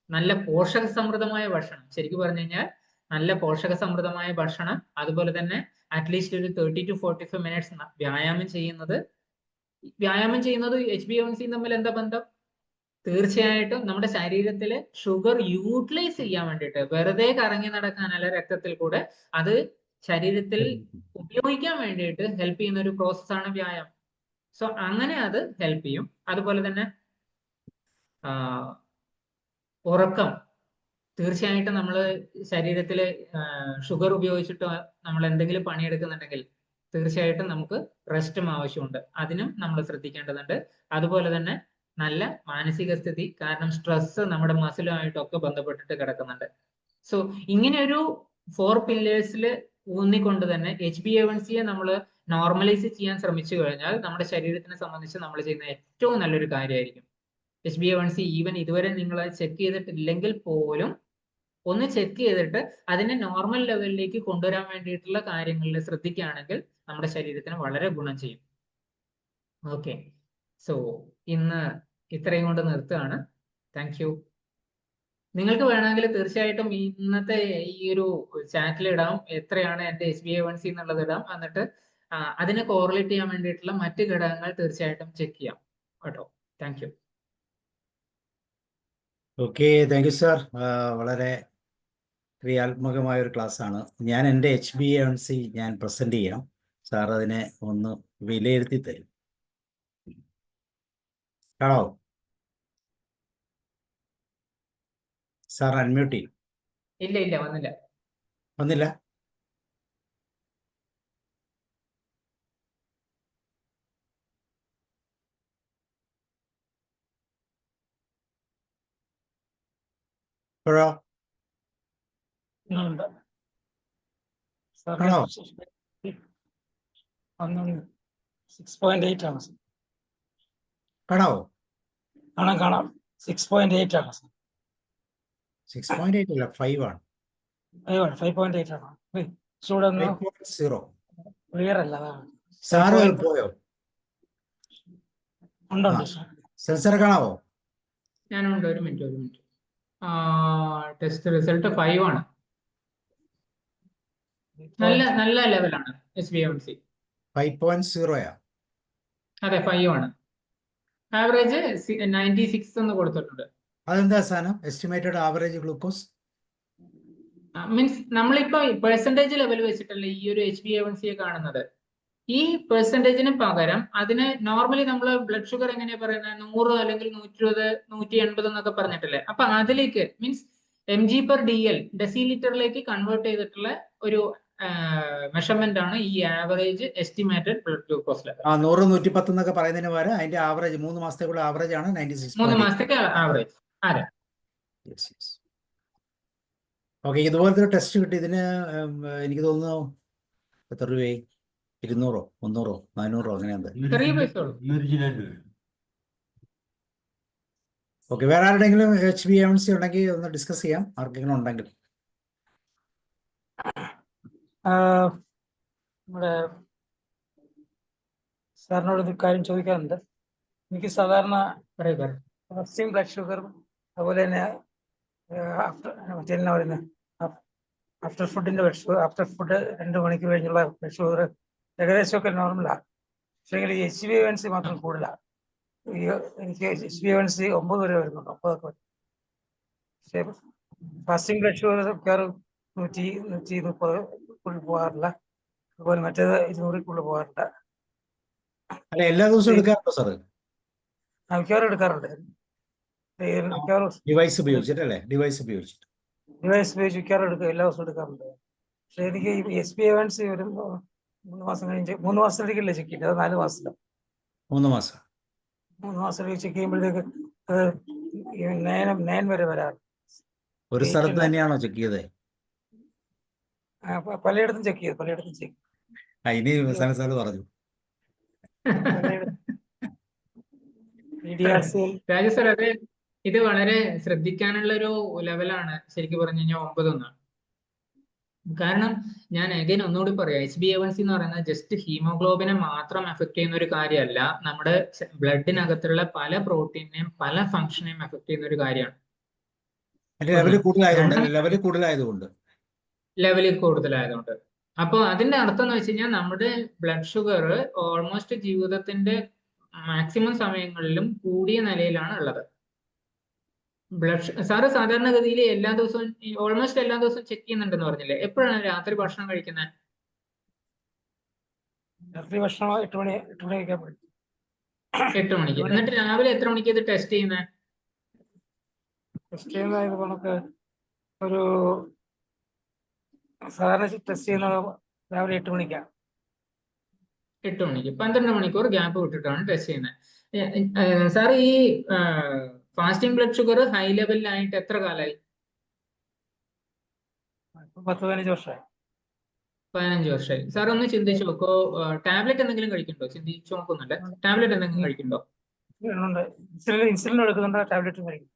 Speaker 2: നല്ല പോഷക സമൃദ്ധമായ ഭക്ഷണം, ശരിക്കും പറഞ്ഞു കഴിഞ്ഞാൽ നല്ല പോഷക സമൃദ്ധമായ ഭക്ഷണം, അതുപോലെ തന്നെ അറ്റ്ലീസ്റ്റ് ഒരു 30 to 45 മിനിറ്റ്സ് വ്യായാമം ചെയ്യുന്നത് HbA1c തമ്മിൽ എന്താ ബന്ധം? തീർച്ചയായിട്ടും നമ്മുടെ ശരീരത്തിലെ ഷുഗർ യൂട്ടിലൈസ് ചെയ്യാൻ വേണ്ടിയിട്ട്, വെറുതെ കറങ്ങി നടക്കാനല്ല രക്തത്തിൽ കൂടെ, അത് ശരീരത്തിൽ ഉപയോഗിക്കാൻ വേണ്ടിയിട്ട് ഹെൽപ്പ് ചെയ്യുന്ന ഒരു പ്രോസസ്സാണ് വ്യായാമം. സോ അങ്ങനെ അത് ഹെൽപ്പ് ചെയ്യും. അതുപോലെ തന്നെ ഉറക്കം, തീർച്ചയായിട്ടും നമ്മൾ ശരീരത്തിൽ ഷുഗർ ഉപയോഗിച്ചിട്ട് നമ്മൾ എന്തെങ്കിലും പണിയെടുക്കുന്നുണ്ടെങ്കിൽ തീർച്ചയായിട്ടും നമുക്ക് റെസ്റ്റും ആവശ്യമുണ്ട്. അതിനും നമ്മൾ ശ്രദ്ധിക്കേണ്ടതുണ്ട്. അതുപോലെ തന്നെ നല്ല മാനസിക സ്ഥിതി, കാരണം സ്ട്രെസ് നമ്മുടെ മസിലുമായിട്ടൊക്കെ ബന്ധപ്പെട്ടിട്ട് കിടക്കുന്നുണ്ട്. സോ ഇങ്ങനെ ഒരു 4 പില്ലേഴ്സിൽ ഊന്നിക്കൊണ്ട് തന്നെ HbA1c നമ്മൾ നോർമലൈസ് ചെയ്യാൻ ശ്രമിച്ചു കഴിഞ്ഞാൽ നമ്മുടെ ശരീരത്തിനെ സംബന്ധിച്ച് നമ്മൾ ചെയ്യുന്ന ഏറ്റവും നല്ലൊരു കാര്യമായിരിക്കും. HbA1c ഈവൻ ഇതുവരെ നിങ്ങൾ ചെക്ക് ചെയ്തിട്ടില്ലെങ്കിൽ പോലും ഒന്ന് ചെക്ക് ചെയ്തിട്ട് അതിനെ നോർമൽ ലെവലിലേക്ക് കൊണ്ടുവരാൻ വേണ്ടിയിട്ടുള്ള കാര്യങ്ങളിൽ ശ്രദ്ധിക്കുകയാണെങ്കിൽ നമ്മുടെ ശരീരത്തിന് വളരെ ഗുണം ചെയ്യും. ഓക്കെ, സോ ഇന്ന് ഇത്രയും കൊണ്ട് നിർത്തുകയാണ്. Thank you. നിങ്ങൾക്ക് വേണമെങ്കിൽ തീർച്ചയായിട്ടും ഇന്നത്തെ ഈ ഒരു ചാറ്റിൽ ഇടാം എത്രയാണ് എൻ്റെ HbA1c എന്നുള്ളത് ഇടാം. എന്നിട്ട് അതിനെ കോറിലേറ്റ് ചെയ്യാൻ വേണ്ടിയിട്ടുള്ള മറ്റ് ഘടകങ്ങൾ തീർച്ചയായിട്ടും ചെക്ക് ചെയ്യാം കേട്ടോ. Thank you.
Speaker 1: Okay, thank you sir. വളരെ ക്രിയാത്മകമായ ഒരു ക്ലാസ്സാണ്. ഞാൻ എൻ്റെ HbA1c ഞാൻ പ്രസൻറ്റ് ചെയ്യാം. സാർ അതിനെ ഒന്ന് വിലയിരുത്തി തരും. ആണോ സാർ? അൺമ്യൂട്ട് ചെയ്യും.
Speaker 2: ഇല്ല വന്നില്ല.
Speaker 1: വന്നില്ല? ഇപ്പോഴോ? ആണോ?
Speaker 3: 6.8 ആണ് സർ.
Speaker 1: കാണാവോ?
Speaker 3: കാണാം 6.8 ആണ് സർ.
Speaker 1: 6.8 അല്ല, 5 ആണ്.
Speaker 3: 5.8 ആണ്. ചൂടൊന്ന്
Speaker 1: 5.0.
Speaker 3: ക്ലിയർ അല്ല, അതാണ്.
Speaker 1: സാറ് പോയോ?
Speaker 3: ഉണ്ട് സർ.
Speaker 1: സെൻസർ കാണാവോ?
Speaker 2: ഞാനുണ്ട്. ഒരു മിനിറ്റ്. ടെസ്റ്റ് റിസൾട്ട് 5 ആണ്. നല്ല ലെവലാണ് HbA1c.
Speaker 1: 5.0
Speaker 2: അതെ, 5 ആണ്. ആവറേജ് 96 എന്ന് കൊടുത്തിട്ടുണ്ട്.
Speaker 1: അതെന്താ സാധനം? എസ്റ്റിമേറ്റഡ് ആവറേജ് ഗ്ലൂക്കോസ്
Speaker 2: മീൻസ് നമ്മളിപ്പോ പെർസെന്റേജ് ലെവൽ വെച്ചിട്ടല്ലേ ഈ ഒരു HbA1c കാണുന്നത്. ഈ പെർസെന്റേജിന് പകരം അതിന് നോർമലി നമ്മൾ ബ്ലഡ് ഷുഗർ എങ്ങനെയാ പറയുന്നത്, 100 അല്ലെങ്കിൽ 120, 180 എന്നൊക്കെ പറഞ്ഞിട്ടല്ലേ. അപ്പൊ അതിലേക്ക് മീൻസ് mg/dl ഡെസിലിറ്ററിലേക്ക് കൺവേർട്ട് ചെയ്തിട്ടുള്ള ഒരു മെഷർമെന്റ് ആണ് ഈ average estimated blood glucose level.
Speaker 1: 100, 110 എന്നൊക്കെ പറയുന്നതിന് പകരം അതിന്റെ ആവറേജ് 3 മാസത്തേക്കുള്ള ആവറേജ് ആണ് 96.
Speaker 2: 3 മാസത്തേക്ക് ആവറേജ്. അതെ.
Speaker 1: ഓക്കെ, ഇതുപോലത്തെ ഒരു ടെസ്റ്റ് കിട്ടി. ഇതിന് എനിക്ക് തോന്നുന്നു എത്ര രൂപയായി? 200, 300, 400 അങ്ങനെ എന്താ?
Speaker 2: ചെറിയ പൈസ ഉള്ളൂ.
Speaker 1: ഓക്കെ, വേറെ ആരുടെങ്കിലും HbA1c ഉണ്ടെങ്കിൽ ഒന്ന് ഡിസ്കസ് ചെയ്യാം. ആർക്കെങ്കിലും ഉണ്ടെങ്കിൽ.
Speaker 3: നമ്മുടെ സാറിനോട് ഒരു കാര്യം ചോദിക്കാറുണ്ട്. എനിക്ക് സാധാരണ ഫാസ്റ്റിംഗ് ബ്ലഡ് ഷുഗറും അതുപോലെ തന്നെ മറ്റെല്ലാം പറയുന്നത് ആഫ്റ്റർ ഫുഡിന്റെ ബ്ലഡ് ഷുഗർ, ആഫ്റ്റർ ഫുഡ് 2 മണിക്കൂർ കഴിഞ്ഞുള്ള ബ്ലഡ് ഷുഗർ ഏകദേശമൊക്കെ നോർമലാണ്. പക്ഷേ HbA1c മാത്രം കൂടുതലാണ്. എനിക്ക് HbA1c 9 വരെ വരുന്നുണ്ട്, 9 വരെ. പക്ഷേ ഫാസ്റ്റിംഗ് ബ്ലഡ് ഷുഗർ മിക്കവാറും 100, 130 പോകാറില്ല. അതുപോലെ മറ്റേത് 200 പോകാറില്ല.
Speaker 1: അല്ല, എല്ലാ ദിവസവും എടുക്കാറുണ്ടോ സാറ്?
Speaker 3: മിക്കവാറും എടുക്കാറുണ്ട്.
Speaker 1: ഡിവൈസ് ഉപയോഗിച്ചിട്ടല്ലേ? ഡിവൈസ് ഉപയോഗിച്ചിട്ട്
Speaker 3: മിക്കവാറും എടുക്കും, എല്ലാ ദിവസവും എടുക്കാറുണ്ട്. പക്ഷെ എനിക്ക് ഈ HbA1c ഒരു 3 മാസം കഴിഞ്ഞ് 3 മാസത്തിലേക്കല്ലേ ചെക്ക് ചെയ്യേണ്ടത്? അത് 4 മാസത്തിലാണ്.
Speaker 1: 3 മാസം.
Speaker 3: 3 മാസത്തിലേക്ക് ചെക്ക് ചെയ്യുമ്പോഴത്തേക്ക് അത് 9 വരെ വരാറ്.
Speaker 1: ഒരു സ്ഥലത്ത് തന്നെയാണോ ചെക്ക് ചെയ്തത്?
Speaker 3: പലയിടത്തും ചെക്ക് ചെയ്തു, പലയിടത്തും ചെക്ക്.
Speaker 1: ഇനി സാറ് പറഞ്ഞു.
Speaker 2: രാജു സർ, അതെ, ഇത് വളരെ ശ്രദ്ധിക്കാനുള്ള ഒരു ലെവലാണ് ശരിക്കും പറഞ്ഞു കഴിഞ്ഞാൽ 9. കാരണം ഞാൻ അഗൈൻ ഒന്നുകൂടി പറയാം, HbA1c എന്ന് പറയുന്നത് ജസ്റ്റ് ഹീമോഗ്ലോബിനെ മാത്രം എഫക്ട് ചെയ്യുന്ന ഒരു കാര്യമല്ല, നമ്മുടെ ബ്ലഡിനകത്തുള്ള പല പ്രോട്ടീനെയും പല ഫംഗ്ഷനെയും എഫക്ട് ചെയ്യുന്ന ഒരു കാര്യമാണ്. ലെവലിൽ കൂടുതലായതുകൊണ്ട്. അപ്പൊ അതിന്റെ അർത്ഥം എന്ന് വെച്ച് കഴിഞ്ഞാൽ നമ്മുടെ ബ്ലഡ് ഷുഗർ ഓൾമോസ്റ്റ് ജീവിതത്തിന്റെ മാക്സിമം സമയങ്ങളിലും കൂടിയ നിലയിലാണ് ഉള്ളത്. സാറ് സാധാരണഗതിയിൽ എല്ലാ ദിവസവും ഓൾമോസ്റ്റ് എല്ലാ ദിവസവും ചെക്ക് ചെയ്യുന്നുണ്ടെന്ന് പറഞ്ഞില്ലേ? എപ്പോഴാണ് രാത്രി ഭക്ഷണം കഴിക്കുന്നത്?
Speaker 3: രാത്രി ഭക്ഷണം 8 മണിക്ക്.
Speaker 2: 8 മണിക്ക്. എന്നിട്ട് രാവിലെ എത്ര മണിക്ക് ഇത് ടെസ്റ്റ് ചെയ്യുന്നത്?
Speaker 3: ടെസ്റ്റ് ചെയ്യുന്നത് കണക്ക് ഒരു സാധാരണ ടെസ്റ്റ് ചെയ്യുന്നത് രാവിലെ 8 മണിക്കാണ്.
Speaker 2: 8 മണിക്ക് 12 മണിക്കൂർ ഗ്യാപ്പ് വിട്ടിട്ടാണ് ടെസ്റ്റ് ചെയ്യുന്നത്. സാർ ഈ ഫാസ്റ്റിംഗ് ബ്ലഡ് ഷുഗർ ഹൈ ലെവലിലായിട്ട് എത്ര കാലമായി?
Speaker 3: ഇപ്പൊ 10-15 വർഷമായി.
Speaker 2: 15 വർഷമായി. സാർ ഒന്ന് ചിന്തിച്ചു നോക്കോ, ടാബ്ലറ്റ് എന്തെങ്കിലും കഴിക്കുന്നുണ്ടോ? ചിന്തിച്ചു നോക്കുന്നുണ്ട്. ടാബ്ലറ്റ് എന്തെങ്കിലും കഴിക്കുന്നുണ്ടോ?
Speaker 3: ഉണ്ട്. ഇൻസുലിൻ എടുക്കുന്നുണ്ട്, ടാബ്ലറ്റും കഴിക്കും.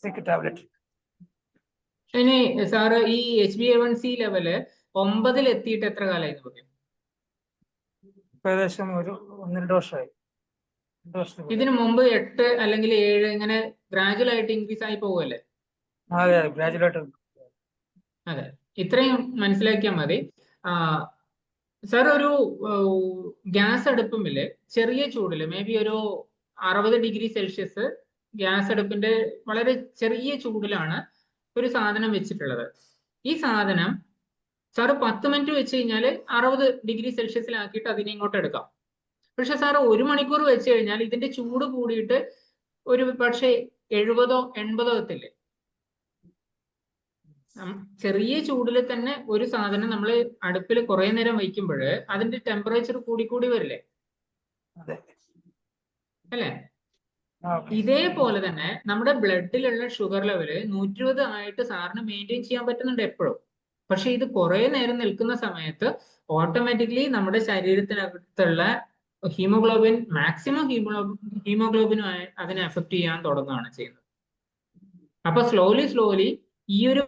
Speaker 2: Okay.
Speaker 3: ടാബ്ലറ്റ്.
Speaker 2: ഇനി സാറ് ഈ HbA1c ലെവല് 9 എത്തിയിട്ട് എത്ര കാലമായി എന്ന് പറയും?
Speaker 3: ഏകദേശം ഒരു 1-2 വർഷമായി. 2 വർഷത്തിന്
Speaker 2: ഇതിനു മുമ്പ് 8 അല്ലെങ്കിൽ 7 ഇങ്ങനെ ഗ്രാജുവൽ ആയിട്ട് ഇൻക്രീസ് ആയി പോകുമല്ലേ?
Speaker 3: അതെ, ഗ്രാജുവേറ്റ്.
Speaker 2: അതെ, ഇത്രയും മനസ്സിലാക്കിയാൽ മതി. സാർ ഒരു ഗ്യാസ് അടുപ്പുമില്ലേ, ചെറിയ ചൂടില് മേ ബി ഒരു 60°C ഗ്യാസ് അടുപ്പിന്റെ വളരെ ചെറിയ ചൂടിലാണ് ഒരു സാധനം വെച്ചിട്ടുള്ളത്. ഈ സാധനം സാറ് 10 മിനിറ്റ് വെച്ച് കഴിഞ്ഞാൽ 60°C അതിനെ ഇങ്ങോട്ട് എടുക്കാം. പക്ഷെ സാറ് 1 മണിക്കൂർ വെച്ച് കഴിഞ്ഞാൽ ഇതിന്റെ ചൂട് കൂടിയിട്ട് ഒരു പക്ഷേ 70-80 എത്തില്ലേ? ചെറിയ ചൂടിൽ തന്നെ ഒരു സാധനം നമ്മൾ അടുപ്പിൽ കുറെ നേരം വയ്ക്കുമ്പോൾ അതിന്റെ ടെമ്പറേച്ചർ കൂടി വരില്ലേ? അല്ലേ? ഇതേപോലെ തന്നെ നമ്മുടെ ബ്ലഡിലുള്ള ഷുഗർ ലെവല് 120 ആയിട്ട് സാറിന് മെയിൻറ്റെയിൻ ചെയ്യാൻ പറ്റുന്നുണ്ട് എപ്പോഴും. പക്ഷെ ഇത് കുറെ നേരം നിൽക്കുന്ന സമയത്ത് ഓട്ടോമാറ്റിക്കലി നമ്മുടെ ശരീരത്തിനകത്തുള്ള ഹീമോഗ്ലോബിൻ, മാക്സിമം ഹീമോഗ്ലോബിനും അതിനെ എഫക്ട് ചെയ്യാൻ തുടങ്ങുകയാണ് ചെയ്യുന്നത്. അപ്പൊ സ്ലോലി ഈ ഒരു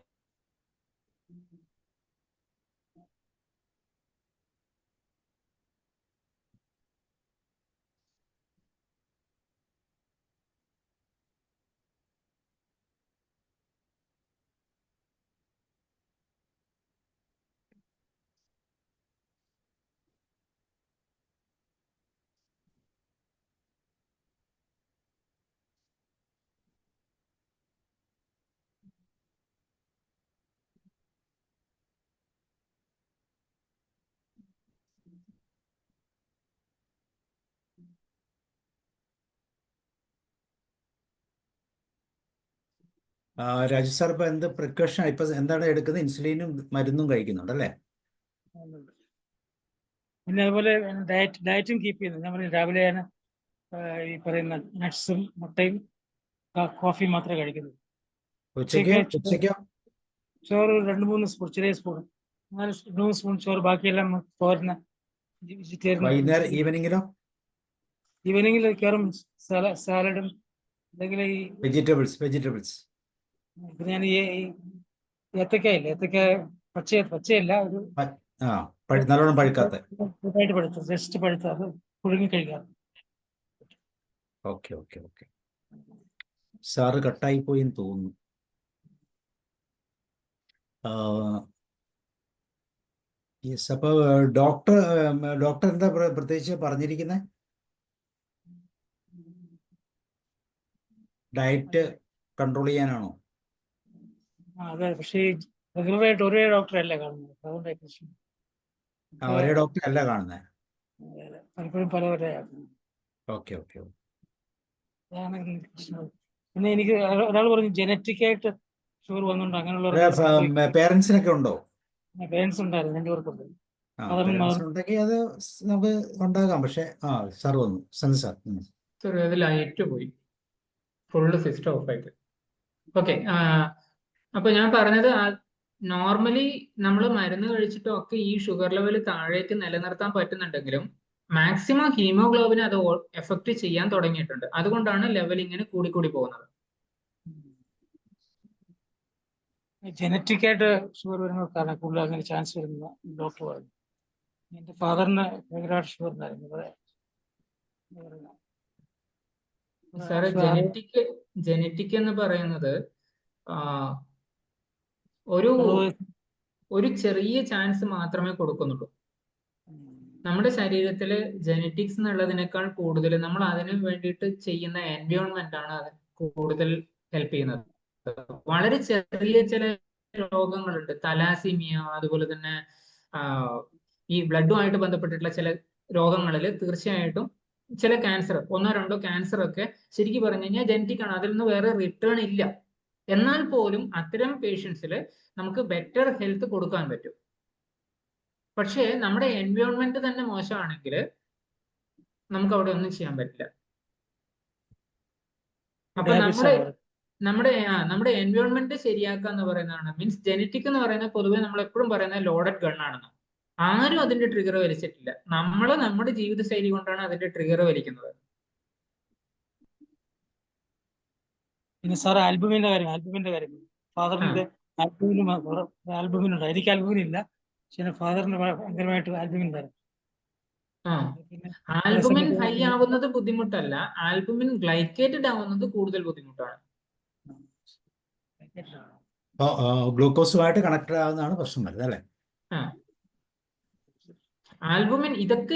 Speaker 1: രാജു സാർ ഇപ്പൊ എന്ത് പ്രിക്കോഷൻ ഇപ്പൊ എന്താണ് എടുക്കുന്നത്? ഇൻസുലിനും മരുന്നും കഴിക്കുന്നുണ്ടല്ലേ?
Speaker 3: പിന്നെ അതുപോലെ ഡയറ്റും കീപ്പ് ചെയ്യുന്നു. ഞാൻ പറഞ്ഞു രാവിലെ ഞാൻ ഈ പറയുന്ന നട്ട്സും മുട്ടയും കോഫിയും മാത്രമേ കഴിക്കുന്നു.
Speaker 1: ഉച്ചയ്ക്കോ?
Speaker 3: ചോറ് 2-3 സ്പൂൺ, ചെറിയ സ്പൂൺ, 4-3 സ്പൂൺ ചോറ്, ബാക്കിയെല്ലാം തോരുന്ന വെജിറ്റേറിയൻ.
Speaker 1: വൈകുന്നേരം ഈവനിങ്ങിലോ?
Speaker 3: ഈവനിങ്ങിൽ കയറും സാലഡും അല്ലെങ്കിൽ ഈ
Speaker 1: വെജിറ്റബിൾസ്.
Speaker 3: പിന്നെ ഞാൻ ഈ ഏത്തക്കായില്ലേ, ഏത്തക്ക പച്ചയല്ല, ഒരു
Speaker 1: നല്ലോണം പഴുക്കാത്ത
Speaker 3: പഴുത്ത, ജസ്റ്റ് പഴുത്ത, അത് പുഴുങ്ങി കഴിക്കാം.
Speaker 1: ഓക്കെ. സാറ് കട്ടായി പോയി എന്ന് തോന്നുന്നു. യെസ്. അപ്പൊ ഡോക്ടർ എന്താ പ്രത്യേകിച്ച് പറഞ്ഞിരിക്കുന്നത്? ഡയറ്റ് കൺട്രോൾ ചെയ്യാനാണോ?
Speaker 3: അതെ, പക്ഷേ റെഗുലറായിട്ട് ഒരേ ഡോക്ടറല്ല കാണുന്നത്, അതുകൊണ്ടായി പ്രശ്നം.
Speaker 1: ഒരേ ഡോക്ടർ അല്ല കാണുന്നത്?
Speaker 3: പലപ്പോഴും പലവരെ.
Speaker 1: ഓക്കെ.
Speaker 3: പിന്നെ എനിക്ക് ഒരാൾ പറഞ്ഞു ജനറ്റിക് ആയിട്ട് ഷുഗർ വന്നുണ്ട്, അങ്ങനെയുള്ള
Speaker 1: പേരൻസിനൊക്കെ ഉണ്ടോ?
Speaker 3: പേരൻസ് ഉണ്ടായിരുന്നു, 2 പേർക്കുണ്ട്.
Speaker 1: ഉണ്ടെങ്കിൽ അത് നമുക്ക് ഉണ്ടാകാം. പക്ഷെ സാർ വന്നു. സാർ
Speaker 2: ലൈറ്റ് പോയി, ഫുള്ള് സിസ്റ്റം ഓഫ് ആയിട്ട്. ഓക്കെ. അപ്പൊ ഞാൻ പറഞ്ഞത്, നോർമലി നമ്മൾ മരുന്ന് കഴിച്ചിട്ടും ഒക്കെ ഈ ഷുഗർ ലെവൽ താഴേക്ക് നിലനിർത്താൻ പറ്റുന്നുണ്ടെങ്കിലും മാക്സിമം ഹീമോഗ്ലോബിനെ അത് എഫക്ട് ചെയ്യാൻ തുടങ്ങിയിട്ടുണ്ട്. അതുകൊണ്ടാണ് ലെവൽ ഇങ്ങനെ കൂടി പോകുന്നത്.
Speaker 3: ജനറ്റിക് ആയിട്ട് ഷുഗർ വരുന്നവർക്കാണ് കൂടുതൽ അങ്ങനെ ചാൻസ് വരുന്ന ഡോക്ടർ പറഞ്ഞു. എന്റെ ഫാദറിന് ഭയങ്കരമായിട്ട് ഷുഗർ ഉണ്ടായിരുന്നു.
Speaker 2: സാറ് ജനറ്റിക് എന്ന് പറയുന്നത് ഒരു ചെറിയ ചാൻസ് മാത്രമേ കൊടുക്കുന്നുള്ളൂ. നമ്മുടെ ശരീരത്തില് ജനറ്റിക്സ് എന്നുള്ളതിനേക്കാൾ കൂടുതൽ നമ്മൾ അതിനു വേണ്ടിയിട്ട് ചെയ്യുന്ന എൻവയോൺമെന്റ് ആണ് അത് കൂടുതൽ ഹെൽപ്പ് ചെയ്യുന്നത്. വളരെ ചെറിയ ചില രോഗങ്ങളുണ്ട്, തലാസീമിയ, അതുപോലെ തന്നെ ഈ ബ്ലഡുമായിട്ട് ബന്ധപ്പെട്ടിട്ടുള്ള ചില രോഗങ്ങളിൽ തീർച്ചയായിട്ടും ചില ക്യാൻസർ, 1-2 ക്യാൻസർ ഒക്കെ ശരിക്കും പറഞ്ഞു കഴിഞ്ഞാൽ ജനറ്റിക് ആണ്, അതിൽ നിന്ന് വേറെ റിട്ടേൺ ഇല്ല. എന്നാൽ പോലും അത്തരം പേഷ്യൻസിൽ നമുക്ക് ബെറ്റർ ഹെൽത്ത് കൊടുക്കാൻ പറ്റും. പക്ഷേ നമ്മുടെ എൻവയോൺമെന്റ് തന്നെ മോശമാണെങ്കിൽ നമുക്ക് അവിടെ ഒന്നും ചെയ്യാൻ പറ്റില്ല. അപ്പൊ
Speaker 3: Diabetes ആണ് പറയുന്നത്.
Speaker 2: നമ്മുടെ എൻവയോൺമെന്റ് ശരിയാക്കുക എന്ന് പറയുന്നതാണ്. മീൻസ് ജനറ്റിക് എന്ന് പറയുന്നത് പൊതുവെ നമ്മൾ എപ്പോഴും പറയുന്നത് ലോഡഡ് ഗൺ ആണെന്ന്. ആരും അതിന്റെ ട്രിഗർ വലിച്ചിട്ടില്ല. നമ്മുടെ ജീവിതശൈലി കൊണ്ടാണ് അതിന്റെ ട്രിഗർ വലിക്കുന്നത്.
Speaker 3: പിന്നെ സാർ ആൽബുമിന്റെ കാര്യം ഫാദറിന്റെ ആൽബുമിൻ ഉണ്ട്. എനിക്ക് ആൽബുമിൻ ഇല്ല, പക്ഷെ ഫാദറിന് ഭയങ്കരമായിട്ട് ആൽബുമിൻ ഉണ്ടായിരുന്നു.
Speaker 2: ആ
Speaker 3: പിന്നെ
Speaker 2: ആൽബുമിൻ ഹൈ ആവുന്നത് ബുദ്ധിമുട്ടല്ല, ആൽബുമിൻ ഗ്ലൈക്കേറ്റഡ് ആവുന്നത് കൂടുതൽ ബുദ്ധിമുട്ടാണ്.
Speaker 1: ഗ്ലൂക്കോസുമായിട്ട് കണക്റ്റഡ് ആവുന്നതാണ് പ്രശ്നം വരുന്നത് അല്ലേ?
Speaker 2: ആൽബുമിൻ ഇതൊക്കെ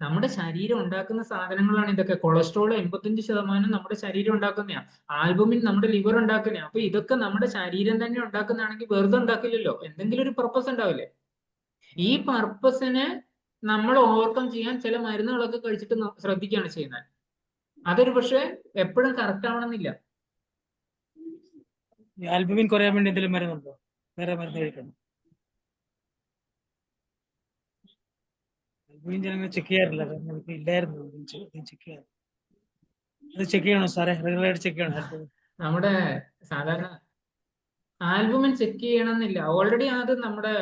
Speaker 2: നമ്മുടെ ശരീരം ഉണ്ടാക്കുന്ന സാധനങ്ങളാണ് ഇതൊക്കെ. കൊളസ്ട്രോൾ 85% നമ്മുടെ ശരീരം ഉണ്ടാക്കുന്നതാണ്. ആൽബുമിൻ നമ്മുടെ ലിവർ ഉണ്ടാക്കുന്നതാണ്. അപ്പൊ ഇതൊക്കെ നമ്മുടെ ശരീരം തന്നെ ഉണ്ടാക്കുന്നതാണെങ്കിൽ വെറുതെ ഉണ്ടാക്കില്ലല്ലോ, എന്തെങ്കിലും ഒരു പർപ്പസ് ഉണ്ടാവില്ലേ? ഈ പർപ്പസിനെ നമ്മൾ ഓവർകം ചെയ്യാൻ ചില മരുന്നുകളൊക്കെ കഴിച്ചിട്ട് ശ്രദ്ധിക്കുകയാണ് ചെയ്യുന്നത്. അതൊരു പക്ഷെ എപ്പോഴും കറക്റ്റ് ആവണമെന്നില്ല.
Speaker 3: ആൽബുമിൻ കുറയാൻ വേണ്ടി എന്തെങ്കിലും മരുന്നുണ്ടോ? വേറെ മരുന്ന് കഴിക്കണം? ആൽബുമിൻ ഞാൻ ചെക്ക് ചെയ്യാറില്ല, കാരണം എനിക്ക് ഇല്ലായിരുന്നു. ചെക്ക് ചെയ്യാറ്. അത് ചെക്ക് ചെയ്യണോ സാറേ? റെഗുലറായിട്ട് ചെക്ക് ചെയ്യണോ?
Speaker 2: നമ്മുടെ സാധാരണ ആൽബുമിൻ ചെക്ക് ചെയ്യണമെന്നില്ല. ഓൾറെഡി അത് നമ്മുടെ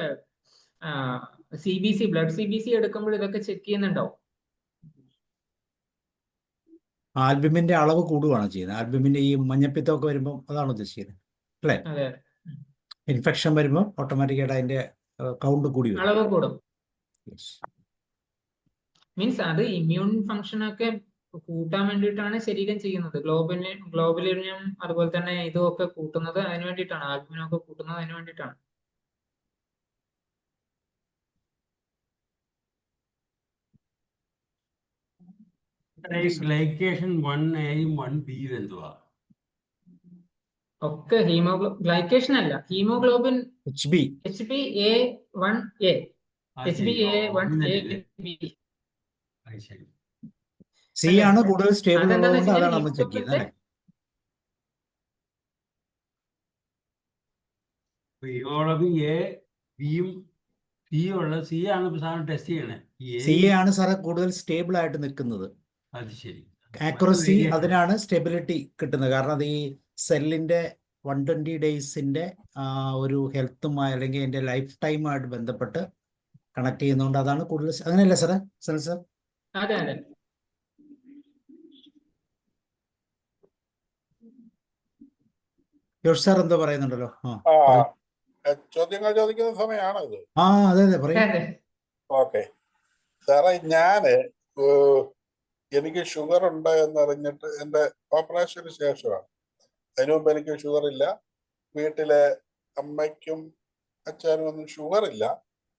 Speaker 2: CBC ബ്ലഡ് CBC എടുക്കുമ്പോൾ ഇതൊക്കെ ചെക്ക് ചെയ്യുന്നുണ്ടാവും.
Speaker 1: ആൽബുമിന്റെ അളവ് കൂടുകയാണ് ചെയ്യുന്നത്. ആൽബുമിന്റെ ഈ മഞ്ഞപ്പിത്തമൊക്കെ വരുമ്പോൾ അതാണ് ഉദ്ദേശിക്കുന്നത് അല്ലേ?
Speaker 2: അതെ,
Speaker 1: ഇൻഫെക്ഷൻ വരുമ്പോൾ ഓട്ടോമാറ്റിക്കായിട്ട് അതിന്റെ കൗണ്ട് കൂടി വരും.
Speaker 2: അളവ് കൂടും.
Speaker 1: Yes.
Speaker 2: മീൻസ് അത് ഇമ്മ്യൂൺ ഫംഗ്ഷൻ ഒക്കെ കൂട്ടാൻ വേണ്ടിയിട്ടാണ് ശരീരം ചെയ്യുന്നത്. ഗ്ലോബുലിനും അതുപോലെ തന്നെ ഇതൊക്കെ കൂട്ടുന്നത് അതിന് വേണ്ടിയിട്ടാണ്. ആൽബുമിനൊക്കെ കൂട്ടുന്നത് അതിന് വേണ്ടിയിട്ടാണ്.
Speaker 4: ഗ്ലൈക്കേഷൻ 1A-യും 1B-യും എന്തുവാ?
Speaker 2: ഒക്കെ ഗ്ലൈക്കേഷൻ അല്ല, ഹീമോഗ്ലോബിൻ
Speaker 1: HB
Speaker 2: HbA1a HbA1a
Speaker 4: ശരി.
Speaker 1: C ആണ് കൂടുതൽ സ്റ്റേബിൾ
Speaker 2: അതെന്താന്ന്
Speaker 1: ഉള്ളതുകൊണ്ട്
Speaker 2: വെച്ചാൽ
Speaker 1: അതാണ് നമ്മൾ ചെക്ക് ചെയ്യുന്നത് അല്ലേ?
Speaker 4: ഹീമോഗ്ലോബിൻ A, B-യും C-യും ഉള്ള C ആണ് സാധനം ടെസ്റ്റ് ചെയ്യണേ.
Speaker 1: C ആണ് സാറേ കൂടുതൽ സ്റ്റേബിൾ ആയിട്ട് നിൽക്കുന്നത്.
Speaker 4: അത് ശരി.
Speaker 1: ആക്യുറസി അതിനാണ് സ്റ്റെബിലിറ്റി കിട്ടുന്നത്. കാരണം അത് ഈ സെല്ലിന്റെ 120 ഡേയ്സിന്റെ ഒരു ഹെൽത്തുമായി അല്ലെങ്കിൽ അതിന്റെ ലൈഫ് ടൈമായിട്ട് ബന്ധപ്പെട്ട് കണക്ട് ചെയ്യുന്നതുകൊണ്ട് അതാണ് കൂടുതൽ. അങ്ങനെയല്ലേ സാറേ സനൽ സാർ?
Speaker 2: അതെ അതെ.
Speaker 1: ജോഷ് സാർ എന്തോ പറയുന്നുണ്ടല്ലോ?
Speaker 5: ചോദ്യങ്ങൾ ചോദിക്കുന്ന സമയമാണോ ഇത്?
Speaker 1: അതെ അതെ പറയും.
Speaker 5: ഓക്കെ സാറേ, എനിക്ക് ഷുഗർ ഉണ്ട് എന്നറിഞ്ഞിട്ട് എൻ്റെ ഓപ്പറേഷന് ശേഷമാണ്. അതിനു മുമ്പ് എനിക്ക് ഷുഗർ ഇല്ല. വീട്ടിലെ അമ്മയ്ക്കും അച്ഛനും ഒന്നും ഷുഗർ ഇല്ല.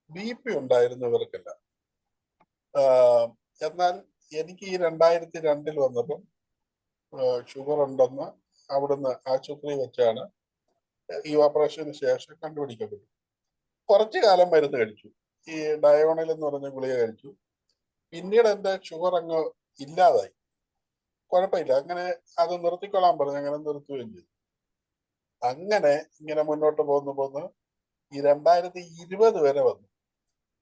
Speaker 5: BP ഉണ്ടായിരുന്നു ഇവർക്കില്ല. എന്നാൽ എനിക്ക് ഈ 2002 വന്നപ്പം ഷുഗർ ഉണ്ടെന്ന് അവിടുന്ന് ആശുപത്രി വെച്ചാണ് ഈ ഓപ്പറേഷന് ശേഷം കണ്ടുപിടിക്കപ്പെട്ടു. കുറച്ചു കാലം മരുന്ന് കഴിച്ചു, ഈ ഡയോണിൽ എന്ന് പറഞ്ഞ ഗുളിക കഴിച്ചു. പിന്നീട് എൻ്റെ ഷുഗർ അങ്ങ് ഇല്ലാതായി. കുഴപ്പമില്ല, അങ്ങനെ അത് നിർത്തിക്കൊള്ളാൻ പറഞ്ഞു. അങ്ങനെ നിർത്തുകയും ചെയ്തു. അങ്ങനെ ഇങ്ങനെ മുന്നോട്ട് പോന്ന് ഈ 2020 വരെ വന്നു.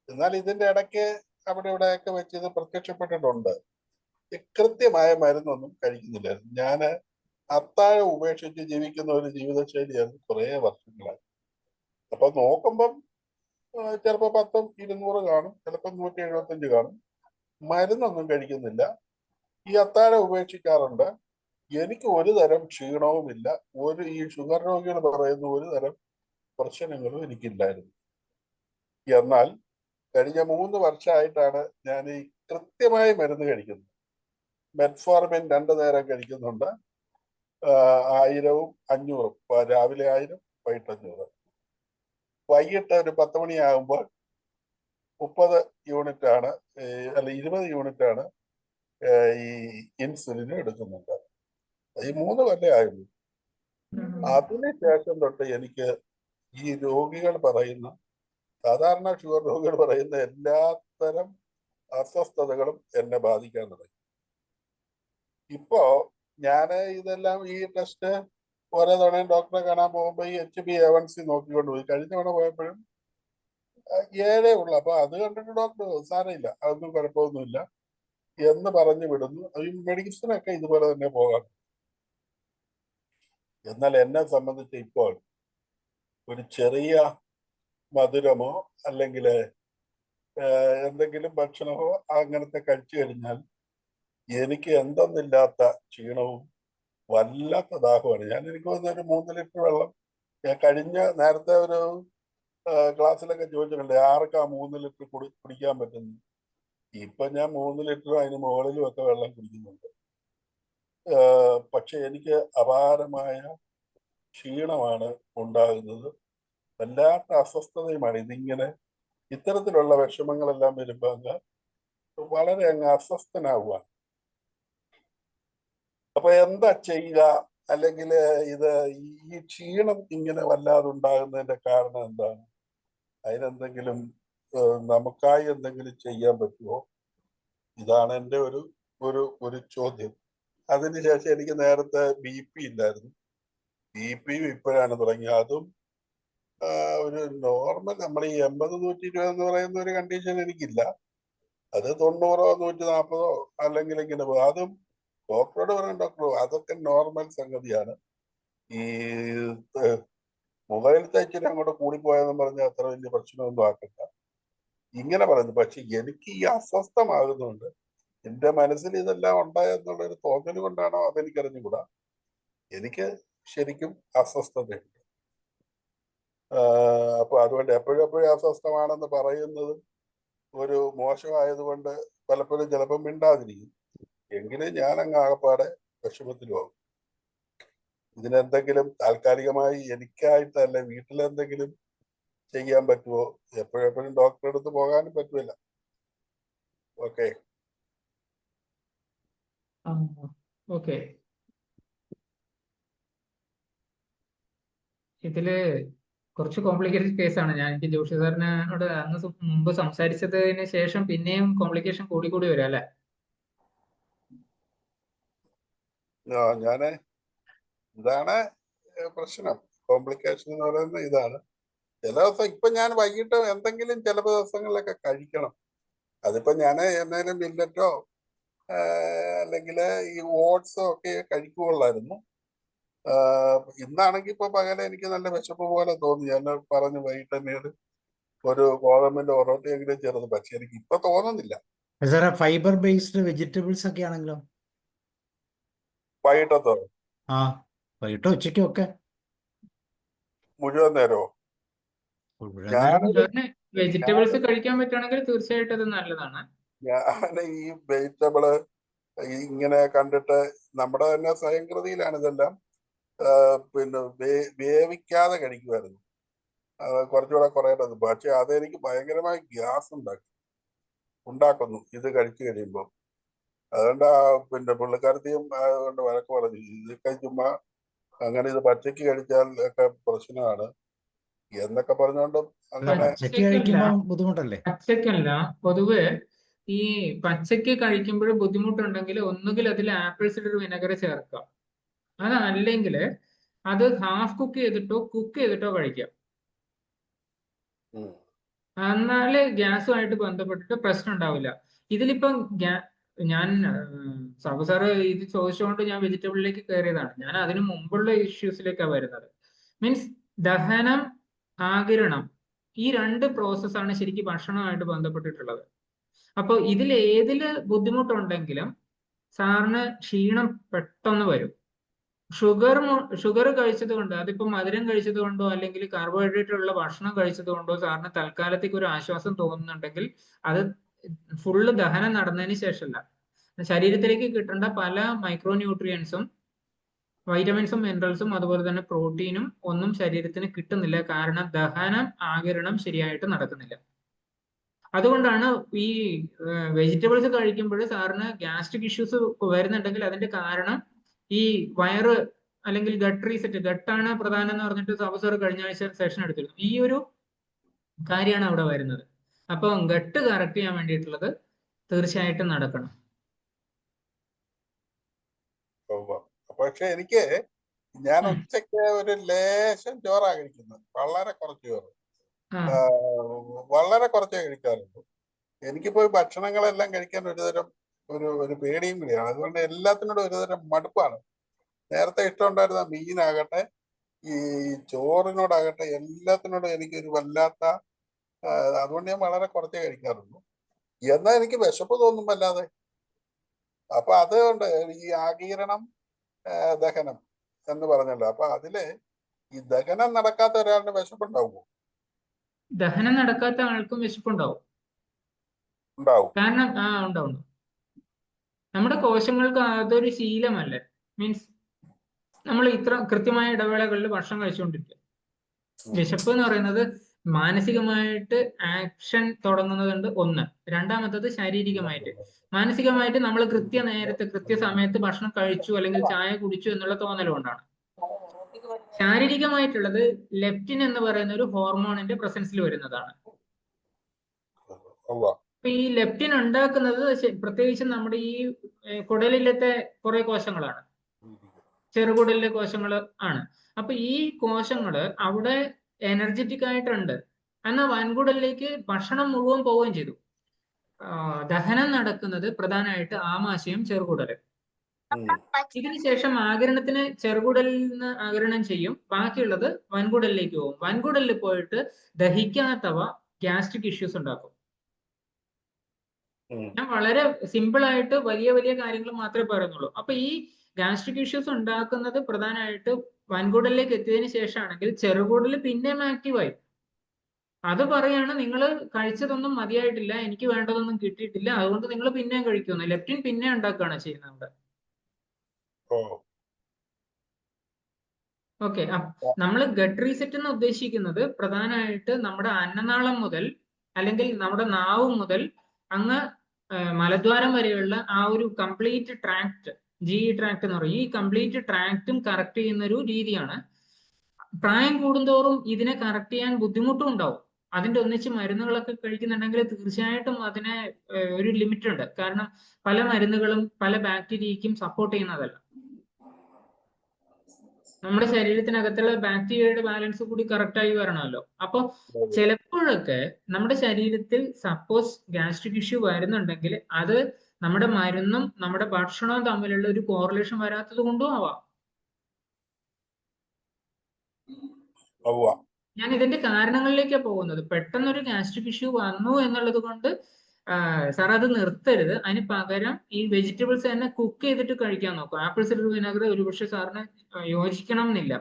Speaker 5: എന്നാൽ ഇതിന്റെ ഇടയ്ക്ക് അവിടെ ഇവിടെയൊക്കെ വെച്ച് ഇത് പ്രത്യക്ഷപ്പെട്ടിട്ടുണ്ട്. കൃത്യമായ മരുന്നൊന്നും കഴിക്കുന്നില്ലായിരുന്നു. ഞാൻ അത്താഴം ഉപേക്ഷിച്ച് ജീവിക്കുന്ന ഒരു ജീവിതശൈലിയായിരുന്നു കുറേ വർഷങ്ങളായി. അപ്പൊ നോക്കുമ്പം ചിലപ്പോൾ 10-200 കാണും, ചിലപ്പോൾ 175 കാണും. മരുന്നൊന്നും കഴിക്കുന്നില്ല. ഈ അത്താഴം ഉപേക്ഷിക്കാറുണ്ട്. എനിക്ക് ഒരു തരം ക്ഷീണവുമില്ല. ഈ ഷുഗർ രോഗികൾ പറയുന്ന ഒരു തരം പ്രശ്നങ്ങളും എനിക്കില്ലായിരുന്നു. എന്നാൽ കഴിഞ്ഞ 3 വർഷമായിട്ടാണ് ഞാൻ ഈ കൃത്യമായി മരുന്ന് കഴിക്കുന്നത്. മെറ്റ്ഫോർമിൻ 2 നേരം കഴിക്കുന്നുണ്ട്. 1000-വും 500-ഉം. രാവിലെ 1000, വൈകിട്ട് 500. വൈകിട്ട് ഒരു 10 മണിയാകുമ്പോൾ 30 യൂണിറ്റാണ് അല്ല 20 യൂണിറ്റാണ് ഈ ഇൻസുലിൻ എടുക്കുന്നുണ്ട്. ഈ 3 കൊല്ലമേ ആയുള്ളൂ. അതിനുശേഷം തൊട്ട് എനിക്ക് ഈ രോഗികൾ പറയുന്ന, സാധാരണ ഷുഗർ രോഗികൾ പറയുന്ന എല്ലാത്തരം അസ്വസ്ഥതകളും എന്നെ ബാധിക്കാൻ തുടങ്ങി. ഇപ്പോ ഞാൻ ഇതെല്ലാം ഈ ടെസ്റ്റ് ഓരോ തവണയും ഡോക്ടറെ കാണാൻ പോകുമ്പോൾ ഈ HbA1c നോക്കിക്കൊണ്ട് പോയി. കഴിഞ്ഞ തവണ പോയപ്പോഴും 7 ഉള്ളു. അപ്പൊ അത് കണ്ടിട്ട് ഡോക്ടർ സാരമില്ല, അതൊന്നും കുഴപ്പമൊന്നുമില്ല, എന്ന് പറഞ്ഞു വിടുന്നു. ഈ മെഡിസിനൊക്കെ ഇതുപോലെ തന്നെ പോകാം. എന്നാൽ എന്നെ സംബന്ധിച്ച് ഇപ്പോൾ ഒരു ചെറിയ മധുരമോ അല്ലെങ്കിൽ എന്തെങ്കിലും ഭക്ഷണമോ അങ്ങനത്തെ കഴിച്ചു കഴിഞ്ഞാൽ എനിക്ക് എന്തെന്നില്ലാത്ത ക്ഷീണവും വല്ലാത്ത ദാഹമാണ്. എനിക്ക് തോന്നുന്ന ഒരു 3 ലിറ്റർ വെള്ളം ഞാൻ നേരത്തെ ഒരു ക്ലാസ്സിലൊക്കെ ചോദിച്ചിട്ടുണ്ട്, ആർക്കാ 3 ലിറ്റർ കുടിക്കാൻ പറ്റുന്നു. ഇപ്പൊ ഞാൻ 3 ലിറ്ററും അതിന് മുകളിലും ഒക്കെ വെള്ളം കുടിക്കുന്നുണ്ട്. പക്ഷെ എനിക്ക് അപാരമായ ക്ഷീണമാണ് ഉണ്ടാകുന്നത്. വല്ലാത്ത അസ്വസ്ഥതയുമാണ്. ഇതിങ്ങനെ ഇത്തരത്തിലുള്ള വിഷമങ്ങളെല്ലാം വരുമ്പോ വളരെ അങ്ങ് അസ്വസ്ഥനാവുക. അപ്പൊ എന്താ ചെയ്യുക? അല്ലെങ്കിൽ ഇത് ഈ ക്ഷീണം ഇങ്ങനെ വല്ലാതെ ഉണ്ടാകുന്നതിന്റെ കാരണം എന്താണ്? അതിനെന്തെങ്കിലും നമുക്കായി എന്തെങ്കിലും ചെയ്യാൻ പറ്റുമോ? ഇതാണ് എൻ്റെ ഒരു ചോദ്യം. അതിനുശേഷം എനിക്ക് നേരത്തെ BP ഇല്ലായിരുന്നു. BP ഇപ്പോഴാണ് തുടങ്ങിയത്. അതും ഒരു നോർമൽ നമ്മൾ ഈ 80-120 എന്ന് പറയുന്ന ഒരു കണ്ടീഷൻ എനിക്കില്ല. അത് 90-ഓ 140-ഓ അല്ലെങ്കിൽ ഇങ്ങനെ പോകും. അതും ഡോക്ടറോട് പറയാം, ഡോക്ടറോ അതൊക്കെ നോർമൽ സംഗതിയാണ്. ഈ മുകളിലത്തെ ഇച്ചിരി അങ്ങോട്ട് കൂടിപ്പോയെന്ന് പറഞ്ഞാൽ അത്ര വലിയ പ്രശ്നമൊന്നും ആക്കണ്ട ഇങ്ങനെ പറയുന്നു. പക്ഷെ എനിക്ക് ഈ അസ്വസ്ഥമാകുന്നുണ്ട്. എന്റെ മനസ്സിൽ ഇതെല്ലാം ഉണ്ടായെന്നുള്ളൊരു തോന്നൽ കൊണ്ടാണോ അതെനിക്കറിഞ്ഞുകൂടാ. എനിക്ക് ശരിക്കും അസ്വസ്ഥതയുണ്ട്. അപ്പൊ അതുകൊണ്ട് എപ്പോഴും അസ്വസ്ഥമാണെന്ന് പറയുന്നത് ഒരു മോശമായതുകൊണ്ട് പലപ്പോഴും ചിലപ്പോൾ മിണ്ടാതിരിക്കും. എങ്കിലും ഞാൻ അങ്ങ് ആകപ്പാടെ വിഷമത്തിലുമാകും. ഇതിനെന്തെങ്കിലും താൽക്കാലികമായി എനിക്കായിട്ടല്ല വീട്ടിലെന്തെങ്കിലും ചെയ്യാൻ പറ്റുമോ? എപ്പോഴെപ്പോഴും ഡോക്ടറെ അടുത്ത് പോകാനും പറ്റുമല്ല. ഓക്കെ
Speaker 2: ഓക്കെ, ഇതില് കുറച്ച് കോംപ്ലിക്കേറ്റഡ് കേസാണ്. എനിക്ക് ജോഷി സാറിനോട് അന്ന് മുമ്പ് സംസാരിച്ചതിന് ശേഷം പിന്നെയും കോംപ്ലിക്കേഷൻ കൂടി വരാം അല്ലെ?
Speaker 5: ഞാന് ഇതാണ് പ്രശ്നം. കോംപ്ലിക്കേഷൻ എന്ന് പറയുന്നത് ഇതാണ്. ചില ദിവസം ഇപ്പൊ ഞാൻ വൈകിട്ട് എന്തെങ്കിലും ചില ദിവസങ്ങളിലൊക്കെ കഴിക്കണം. അതിപ്പോ ഞാൻ എന്തെങ്കിലും മില്ലറ്റോ അല്ലെങ്കിൽ ഈ ഓട്സോ ഒക്കെ കഴിക്കുകയുള്ളായിരുന്നു. ഇന്നാണെങ്കിൽ ഇപ്പൊ പകല എനിക്ക് നല്ല വിശപ്പ് പോലെ തോന്നി. ഞാൻ പറഞ്ഞു വൈകിട്ട് തന്നെയാണ് ഒരു ഗോതമ്പിന്റെ ഒറോട്ടി എങ്കിലും ചേർന്ന്. പക്ഷെ എനിക്ക് ഇപ്പൊ തോന്നുന്നില്ല.
Speaker 1: സാറേ, ഫൈബർ ബേസ്ഡ് വെജിറ്റബിൾസ് ഒക്കെ ആണെങ്കിലോ?
Speaker 5: വൈകിട്ടത്തോ?
Speaker 1: ആ, വൈകിട്ടോ ഉച്ചയ്ക്കോ ഒക്കെ.
Speaker 5: മുഴുവൻ നേരമോ?
Speaker 2: വെജിറ്റബിൾസ് കഴിക്കാൻ പറ്റുകയാണെങ്കിൽ തീർച്ചയായിട്ടും അത് നല്ലതാണ്.
Speaker 5: ഞാൻ ഈ വെജിറ്റബിള് ഇങ്ങനെ കണ്ടിട്ട് നമ്മുടെ തന്നെ സ്വയംകൃതിയിലാണ് ഇതെല്ലാം. പിന്നെ വേവിക്കാതെ കഴിക്കുമായിരുന്നു. കുറച്ചുകൂടെ കുറയേണ്ടത്. പക്ഷെ അതെനിക്ക് ഭയങ്കരമായി ഗ്യാസ് ഉണ്ടാക്കുന്നു ഇത് കഴിച്ചു കഴിയുമ്പോൾ. അതുകൊണ്ട് പിന്നെ പുള്ളിക്കാരത്തെയും അതുകൊണ്ട് വഴക്ക് പറഞ്ഞു, ഇതൊക്കെ ചുമ്മാ അങ്ങനെ ഇത് പച്ചയ്ക്ക് കഴിച്ചാൽ ഒക്കെ പ്രശ്നമാണ് എന്നൊക്കെ പറഞ്ഞുകൊണ്ടും അങ്ങനെ.
Speaker 1: ബുദ്ധിമുട്ടല്ലേ?
Speaker 2: പച്ചക്കല്ല, പൊതുവെ ഈ പച്ചക്ക് കഴിക്കുമ്പോൾ ബുദ്ധിമുട്ടുണ്ടെങ്കിൽ ഒന്നുകിൽ അതിൽ ആപ്പിൾ സിഡർ വിനെഗർ ചേർക്കാം. അതല്ലെങ്കിൽ അത് ഹാഫ് കുക്ക് ചെയ്തിട്ടോ കഴിക്കാം. എന്നാല് ഗ്യാസുമായിട്ട് ബന്ധപ്പെട്ടിട്ട് പ്രശ്നം ഉണ്ടാവില്ല. ഇതിലിപ്പം ഞാൻ സാബു സാറ് ഇത് ചോദിച്ചുകൊണ്ട് ഞാൻ വെജിറ്റബിളിലേക്ക് കയറിയതാണ്. ഞാൻ അതിനു മുമ്പുള്ള ഇഷ്യൂസിലേക്കാണ് വരുന്നത്. മീൻസ് ദഹനം, ആഗിരണം, ഈ 2 പ്രോസസ്സാണ് ശരിക്കും ഭക്ഷണവുമായിട്ട് ബന്ധപ്പെട്ടിട്ടുള്ളത്. അപ്പോൾ ഏതില് ബുദ്ധിമുട്ടുണ്ടെങ്കിലും സാറിന് ക്ഷീണം പെട്ടെന്ന് വരും. ഷുഗർ കഴിച്ചത് കൊണ്ട്, അതിപ്പോ മധുരം കഴിച്ചത് കൊണ്ടോ അല്ലെങ്കിൽ കാർബോഹൈഡ്രേറ്റ് ഉള്ള ഭക്ഷണം കഴിച്ചത് കൊണ്ടോ സാറിന് തൽക്കാലത്തേക്ക് ഒരു ആശ്വാസം തോന്നുന്നുണ്ടെങ്കിൽ അത് ഫുള്ള് ദഹനം നടന്നതിന് ശേഷമല്ല. ശരീരത്തിലേക്ക് കിട്ടേണ്ട പല മൈക്രോ ന്യൂട്രിയൻസും, വൈറ്റമിൻസും മിനറൽസും അതുപോലെ തന്നെ പ്രോട്ടീനും ഒന്നും ശരീരത്തിന് കിട്ടുന്നില്ല. കാരണം ദഹനം, ആഗിരണം ശരിയായിട്ട് നടക്കുന്നില്ല. അതുകൊണ്ടാണ് ഈ വെജിറ്റബിൾസ് കഴിക്കുമ്പോൾ സാറിന് ഗ്യാസ്ട്രിക് ഇഷ്യൂസ് വരുന്നുണ്ടെങ്കിൽ അതിന്റെ കാരണം ഈ വയറ് അല്ലെങ്കിൽ ഗട്ട് റീസെറ്റ്, ഗട്ടാണ് പ്രധാനം എന്ന് പറഞ്ഞിട്ട് സാബു സാർ കഴിഞ്ഞ ആഴ്ച സെഷൻ എടുത്തിരുന്നു. ഈ ഒരു കാര്യമാണ് അവിടെ വരുന്നത്. അപ്പം ഗട്ട് കറക്റ്റ് ചെയ്യാൻ വേണ്ടിയിട്ടുള്ളത് തീർച്ചയായിട്ടും നടക്കണം.
Speaker 5: പക്ഷെ ഞാൻ ഉച്ചയ്ക്ക് ഒരു ലേശം ചോറാ കഴിക്കുന്നത്. വളരെ കുറച്ച് ചോറ്, വളരെ കുറച്ചേ കഴിക്കാറുള്ളൂ. എനിക്കിപ്പോ ഭക്ഷണങ്ങളെല്ലാം കഴിക്കാൻ ഒരുതരം ഒരു പേടിയും കൂടിയാണ്. അതുകൊണ്ട് എല്ലാത്തിനോടും ഒരുതരം മടുപ്പാണ്. നേരത്തെ ഇഷ്ടമുണ്ടായിരുന്ന മീനാകട്ടെ ഈ ചോറിനോടാകട്ടെ എല്ലാത്തിനോടും എനിക്കൊരു വല്ലാത്ത അതുകൊണ്ട് ഞാൻ വളരെ കുറച്ചേ കഴിക്കാറുള്ളൂ. എന്നാൽ എനിക്ക് വിശപ്പ് തോന്നും വല്ലാതെ. അപ്പൊ അതുകൊണ്ട് ഈ ആഗീരണം ദഹനം എന്ന് പറഞ്ഞല്ലോ, അപ്പൊ അതില് ഈ ദഹനം നടക്കാത്ത ഒരാളുടെ വിശപ്പുണ്ടാവുമോ?
Speaker 2: ദഹനം നടക്കാത്ത ആൾക്കും വിശപ്പുണ്ടാവും.
Speaker 5: ഉണ്ടാവും.
Speaker 2: കാരണം ഉണ്ടാവും. നമ്മുടെ കോശങ്ങൾക്ക് അതൊരു ശീലമല്ലേ. മീൻസ് നമ്മൾ ഇത്ര കൃത്യമായ ഇടവേളകളിൽ ഭക്ഷണം കഴിച്ചുകൊണ്ടിരിക്കുക. വിശപ്പ് എന്ന് പറയുന്നത് മാനസികമായിട്ട് ആക്ഷൻ തുടങ്ങുന്നതുണ്ട് ഒന്ന്. രണ്ടാമത്തത് ശാരീരികമായിട്ട്. മാനസികമായിട്ട് നമ്മൾ കൃത്യനേരത്ത് കൃത്യസമയത്ത് ഭക്ഷണം കഴിച്ചു അല്ലെങ്കിൽ ചായ കുടിച്ചു എന്നുള്ള തോന്നൽ കൊണ്ടാണ്. ശാരീരികമായിട്ടുള്ളത് ലെപ്റ്റിൻ എന്ന് പറയുന്ന ഒരു ഹോർമോണിന്റെ പ്രസൻസിൽ വരുന്നതാണ്. അപ്പൊ ഈ ലെപ്റ്റിൻ ഉണ്ടാക്കുന്നത് പ്രത്യേകിച്ചും നമ്മുടെ ഈ കുടലിലത്തെ കുറെ കോശങ്ങളാണ്, ചെറുകുടലിലെ കോശങ്ങൾ ആണ്. അപ്പൊ ഈ കോശങ്ങള് അവിടെ എനർജറ്റിക് ആയിട്ടുണ്ട്. എന്നാൽ വൻകുടലിലേക്ക് ഭക്ഷണം മുഴുവൻ പോവുകയും ചെയ്തു. ദഹനം നടക്കുന്നത് പ്രധാനമായിട്ട് ആമാശയം, ചെറുകുടല്. ഇതിനുശേഷം ആഗിരണത്തിന് ചെറുകുടലിൽ നിന്ന് ആഗിരണം ചെയ്യും, ബാക്കിയുള്ളത് വൻകുടലിലേക്ക് പോകും. വൻകുടലിൽ പോയിട്ട് ദഹിക്കാത്തവ ഗ്യാസ്ട്രിക് ഇഷ്യൂസ് ഉണ്ടാക്കും. ഞാൻ വളരെ സിമ്പിൾ ആയിട്ട് വലിയ വലിയ കാര്യങ്ങൾ മാത്രമേ പറയുന്നുള്ളൂ. അപ്പൊ ഈ ഗ്യാസ്ട്രിക് ഇഷ്യൂസ് ഉണ്ടാക്കുന്നത് പ്രധാനമായിട്ട് വൻകുടലിലേക്ക് എത്തിയതിനു ശേഷമാണെങ്കിൽ ചെറുകുടല് പിന്നെയും ആക്റ്റീവായി. അത് പറയാണ് നിങ്ങൾ കഴിച്ചതൊന്നും മതിയായിട്ടില്ല, എനിക്ക് വേണ്ടതൊന്നും കിട്ടിയിട്ടില്ല, അതുകൊണ്ട് നിങ്ങൾ പിന്നെയും കഴിക്കുന്നു. ലെപ്റ്റിൻ പിന്നെ ഉണ്ടാക്കുകയാണ് ചെയ്യുന്നത്. ഓക്കെ. നമ്മൾ ഗട്ട് റീസെറ്റ് എന്ന് ഉദ്ദേശിക്കുന്നത് പ്രധാനമായിട്ട് നമ്മുടെ അന്നനാളം മുതൽ അല്ലെങ്കിൽ നമ്മുടെ നാവ് മുതൽ അങ്ങ് മലദ്വാരം വരെയുള്ള ആ ഒരു കംപ്ലീറ്റ് ട്രാക്ട്, GE ട്രാക്ട് എന്ന് പറയും. ഈ കംപ്ലീറ്റ് ട്രാക്റ്റും കറക്റ്റ് ചെയ്യുന്ന ഒരു രീതിയാണ്. പ്രായം കൂടുന്തോറും ഇതിനെ കറക്റ്റ് ചെയ്യാൻ ബുദ്ധിമുട്ടും ഉണ്ടാവും. അതിന്റെ ഒന്നിച്ച് മരുന്നുകളൊക്കെ കഴിക്കുന്നുണ്ടെങ്കിൽ തീർച്ചയായിട്ടും അതിനെ ഒരു ലിമിറ്റ് ഉണ്ട്. കാരണം പല മരുന്നുകളും പല ബാക്ടീരിയയ്ക്കും സപ്പോർട്ട് ചെയ്യുന്നതല്ല. നമ്മുടെ ശരീരത്തിനകത്തുള്ള ബാക്ടീരിയയുടെ ബാലൻസ് കൂടി കറക്റ്റ് ആയി വരണമല്ലോ. അപ്പൊ ചിലപ്പോഴൊക്കെ നമ്മുടെ ശരീരത്തിൽ സപ്പോസ് ഗ്യാസ്ട്രിക് ഇഷ്യൂ വരുന്നുണ്ടെങ്കിൽ അത് നമ്മുടെ മരുന്നും നമ്മുടെ ഭക്ഷണവും തമ്മിലുള്ള ഒരു കോറിലേഷൻ വരാത്തത് കൊണ്ടും ആവാം. ഞാൻ ഇതിന്റെ കാരണങ്ങളിലേക്കാണ് പോകുന്നത്. പെട്ടെന്നൊരു ഗ്യാസ്ട്രിക് ഇഷ്യൂ വന്നു എന്നുള്ളത് കൊണ്ട് സാർ അത് നിർത്തരുത്. അതിന് പകരം ഈ വെജിറ്റബിൾസ് തന്നെ കുക്ക് ചെയ്തിട്ട് കഴിക്കാൻ നോക്കും. ആപ്പിൾ സിഡർ വിനെഗർ ഒരുപക്ഷെ സാറിന് യോജിക്കണം എന്നില്ല.